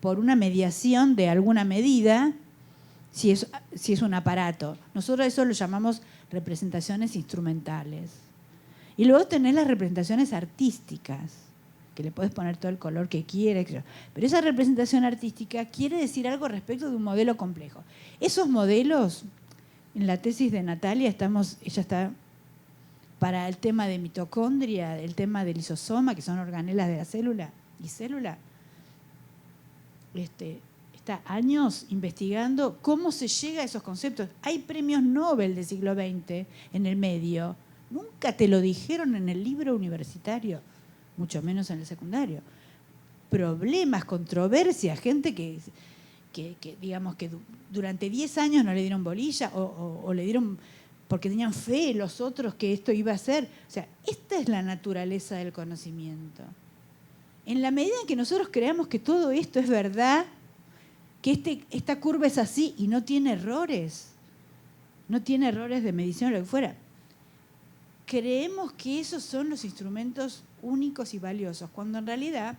por una mediación de alguna medida, si es un aparato. Nosotros eso lo llamamos representaciones instrumentales. Y luego tenés las representaciones artísticas, que le podés poner todo el color que quieras. Pero esa representación artística quiere decir algo respecto de un modelo complejo. Esos modelos, en la tesis de Natalia ella está para el tema de mitocondria, el tema del lisosoma, que son organelas de la célula y célula. Está años investigando cómo se llega a esos conceptos. Hay premios Nobel del siglo XX en el medio. Nunca te lo dijeron en el libro universitario, mucho menos en el secundario. Problemas, controversias, gente que digamos que durante 10 años no le dieron bolilla o le dieron porque tenían fe los otros que esto iba a ser. O sea, esta es la naturaleza del conocimiento. En la medida en que nosotros creamos que todo esto es verdad, que esta curva es así y no tiene errores de medición o lo que fuera, creemos que esos son los instrumentos únicos y valiosos, cuando en realidad,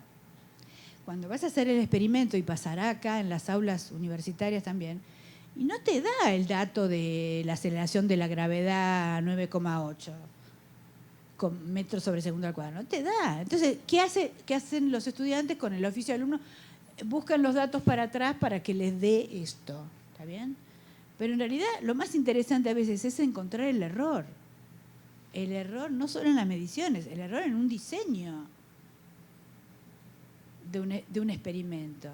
cuando vas a hacer el experimento, y pasará acá en las aulas universitarias también, y no te da el dato de la aceleración de la gravedad 9,8 metros sobre segundo al cuadrado, no te da. Entonces, ¿qué hacen los estudiantes con el oficio de alumno? Buscan los datos para atrás para que les dé esto, ¿está bien? Pero en realidad lo más interesante a veces es encontrar el error. El error no solo en las mediciones, el error en un diseño de un experimento.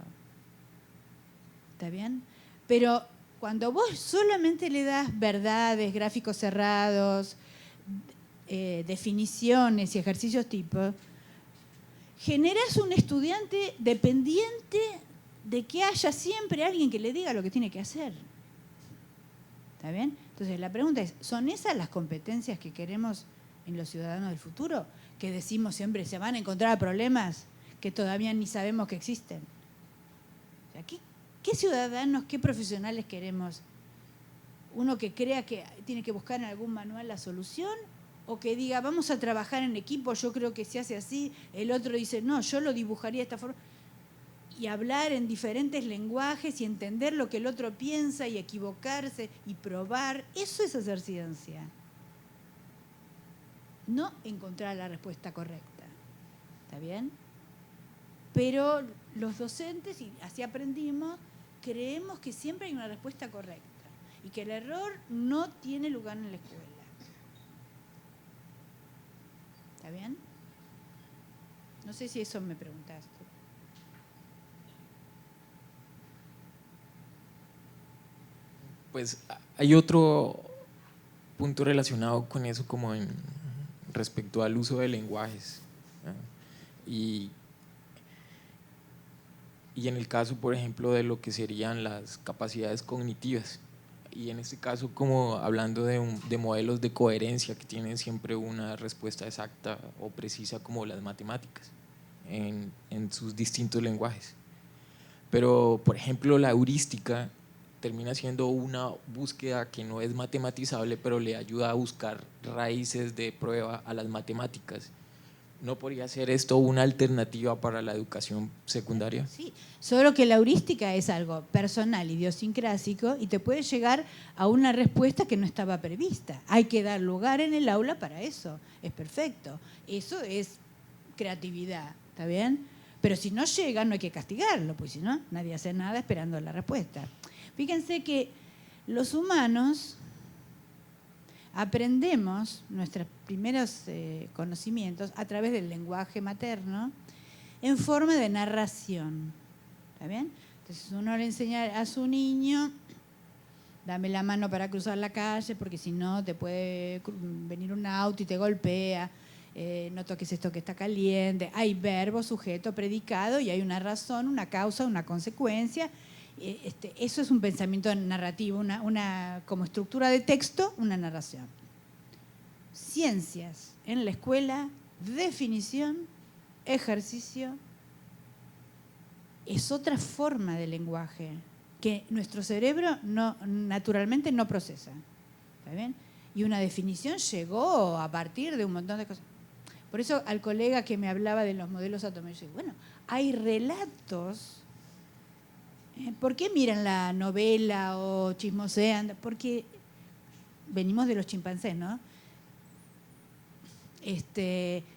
¿Está bien? Pero cuando vos solamente le das verdades, gráficos cerrados, definiciones y ejercicios tipo, generás un estudiante dependiente de que haya siempre alguien que le diga lo que tiene que hacer. ¿Está bien? Entonces la pregunta es, ¿son esas las competencias que queremos en los ciudadanos del futuro? Que decimos siempre, se van a encontrar problemas que todavía ni sabemos que existen. O sea, ¿qué ciudadanos, qué profesionales queremos? ¿Uno que crea que tiene que buscar en algún manual la solución? ¿O que diga, vamos a trabajar en equipo, yo creo que se hace así? El otro dice, no, yo lo dibujaría de esta forma. Y hablar en diferentes lenguajes y entender lo que el otro piensa y equivocarse y probar, eso es hacer ciencia. No encontrar la respuesta correcta. ¿Está bien? Pero los docentes, y así aprendimos, creemos que siempre hay una respuesta correcta y que el error no tiene lugar en la escuela. ¿Está bien? No sé si eso me preguntaste. Pues hay otro punto relacionado con eso, como respecto al uso de lenguajes. Y en el caso, por ejemplo, de lo que serían las capacidades cognitivas. Y en este caso, como hablando de modelos de coherencia que tienen siempre una respuesta exacta o precisa, como las matemáticas, en sus distintos lenguajes. Pero, por ejemplo, la heurística termina siendo una búsqueda que no es matematizable, pero le ayuda a buscar raíces de prueba a las matemáticas. ¿No podría ser esto una alternativa para la educación secundaria? Sí, solo que la heurística es algo personal, idiosincrásico, y te puede llegar a una respuesta que no estaba prevista. Hay que dar lugar en el aula para eso, es perfecto. Eso es creatividad, ¿está bien? Pero si no llega, no hay que castigarlo, pues si no, nadie hace nada esperando la respuesta. Fíjense que los humanos aprendemos nuestros primeros conocimientos a través del lenguaje materno en forma de narración. ¿Está bien? Entonces uno le enseña a su niño, dame la mano para cruzar la calle porque si no te puede venir un auto y te golpea, no toques esto que está caliente. Hay verbo, sujeto, predicado y hay una razón, una causa, una consecuencia. Eso es un pensamiento narrativo, como estructura de texto, una narración. Ciencias en la escuela, definición, ejercicio, es otra forma de lenguaje que nuestro cerebro naturalmente no procesa. ¿Está bien? Y una definición llegó a partir de un montón de cosas. Por eso al colega que me hablaba de los modelos atomizados, bueno, hay relatos. ¿Por qué miran la novela o chismosean? Porque venimos de los chimpancés, ¿no?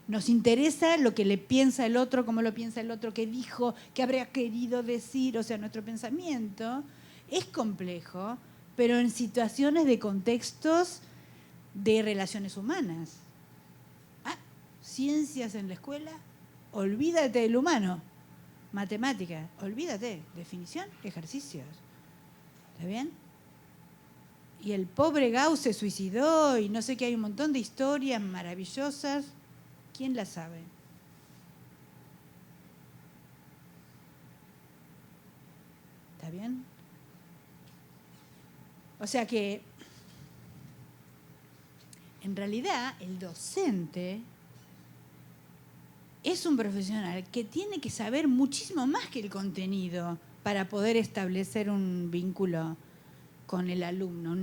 Nos interesa lo que le piensa el otro, cómo lo piensa el otro, qué dijo, qué habría querido decir. O sea, nuestro pensamiento es complejo, pero en situaciones de contextos de relaciones humanas. Ciencias en la escuela, olvídate del humano. Matemática, olvídate. Definición, ejercicios. ¿Está bien? Y el pobre Gauss se suicidó y no sé qué, hay un montón de historias maravillosas. ¿Quién las sabe? ¿Está bien? O sea que, en realidad, el docente es un profesional que tiene que saber muchísimo más que el contenido para poder establecer un vínculo con el alumno.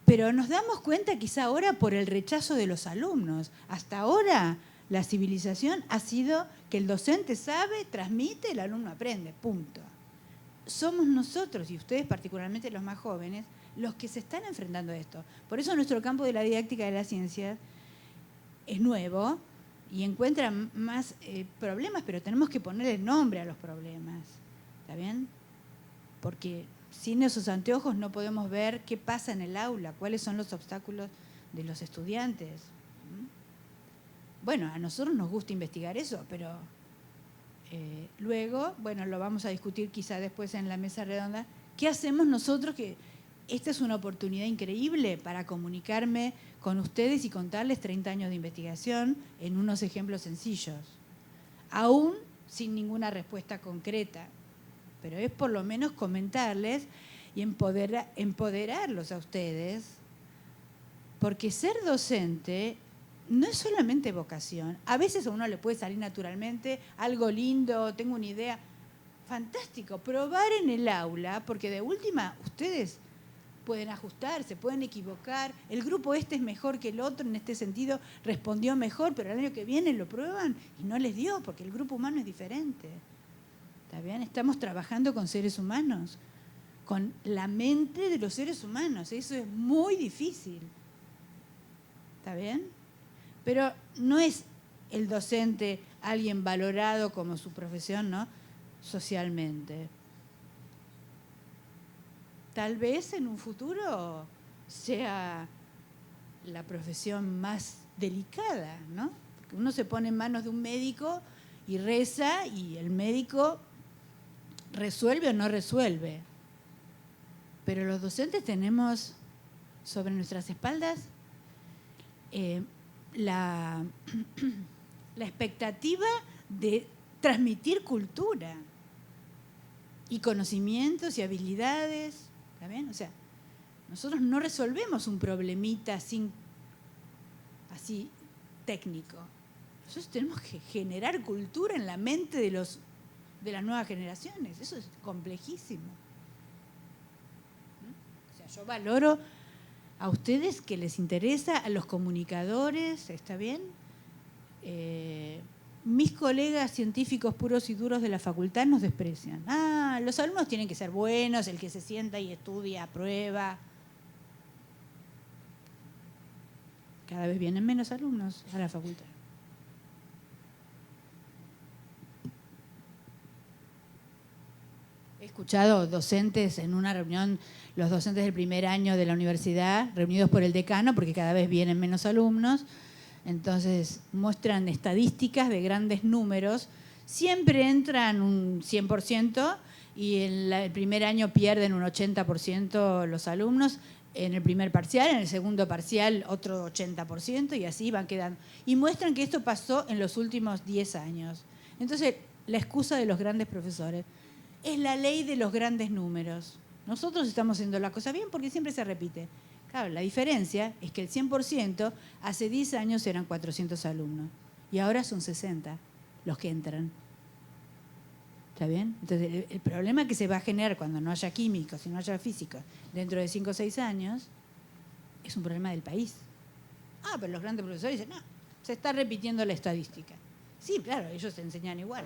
Pero nos damos cuenta quizá ahora por el rechazo de los alumnos. Hasta ahora la civilización ha sido que el docente sabe, transmite, el alumno aprende, punto. Somos nosotros, y ustedes particularmente los más jóvenes, los que se están enfrentando a esto. Por eso nuestro campo de la didáctica de las ciencias es nuevo y encuentra más problemas, pero tenemos que ponerle nombre a los problemas. ¿Está bien? Porque sin esos anteojos no podemos ver qué pasa en el aula, cuáles son los obstáculos de los estudiantes. Bueno, a nosotros nos gusta investigar eso, pero luego, bueno, lo vamos a discutir quizá después en la mesa redonda. ¿Qué hacemos nosotros? Que esta es una oportunidad increíble para comunicarme con ustedes y contarles 30 años de investigación en unos ejemplos sencillos, aún sin ninguna respuesta concreta. Pero es por lo menos comentarles y empoderarlos a ustedes, porque ser docente no es solamente vocación. A veces a uno le puede salir naturalmente algo lindo, tengo una idea, fantástico, probar en el aula, porque de última ustedes pueden ajustarse, pueden equivocar, el grupo este es mejor que el otro, en este sentido respondió mejor, pero el año que viene lo prueban y no les dio, porque el grupo humano es diferente. ¿Está bien? Estamos trabajando con seres humanos, con la mente de los seres humanos. Eso es muy difícil. ¿Está bien? Pero no es el docente alguien valorado como su profesión, ¿no? Socialmente. Tal vez en un futuro sea la profesión más delicada, ¿no? Porque uno se pone en manos de un médico y reza y el médico resuelve o no resuelve. Pero los docentes tenemos sobre nuestras espaldas la expectativa de transmitir cultura y conocimientos y habilidades. ¿Está bien? O sea, nosotros no resolvemos un problemita así técnico. Nosotros tenemos que generar cultura en la mente de las nuevas generaciones. Eso es complejísimo. O sea, yo valoro a ustedes que les interesa, a los comunicadores, ¿está bien? Mis colegas científicos puros y duros de la facultad nos desprecian. Los alumnos tienen que ser buenos, el que se sienta y estudia, aprueba. Cada vez vienen menos alumnos a la facultad. He escuchado docentes en una reunión, los docentes del primer año de la universidad, reunidos por el decano, porque cada vez vienen menos alumnos. Entonces muestran estadísticas de grandes números, siempre entran un 100% y en el primer año pierden un 80% los alumnos, en el primer parcial, en el segundo parcial otro 80% y así van quedando. Y muestran que esto pasó en los últimos 10 años. Entonces la excusa de los grandes profesores es la ley de los grandes números. Nosotros estamos haciendo la cosa bien porque siempre se repite. Claro, la diferencia es que el 100% hace 10 años eran 400 alumnos y ahora son 60 los que entran. ¿Está bien? Entonces, el problema que se va a generar cuando no haya químicos y no haya físicos dentro de 5 o 6 años es un problema del país. Pero los grandes profesores dicen, no, se está repitiendo la estadística. Sí, claro, ellos enseñan igual.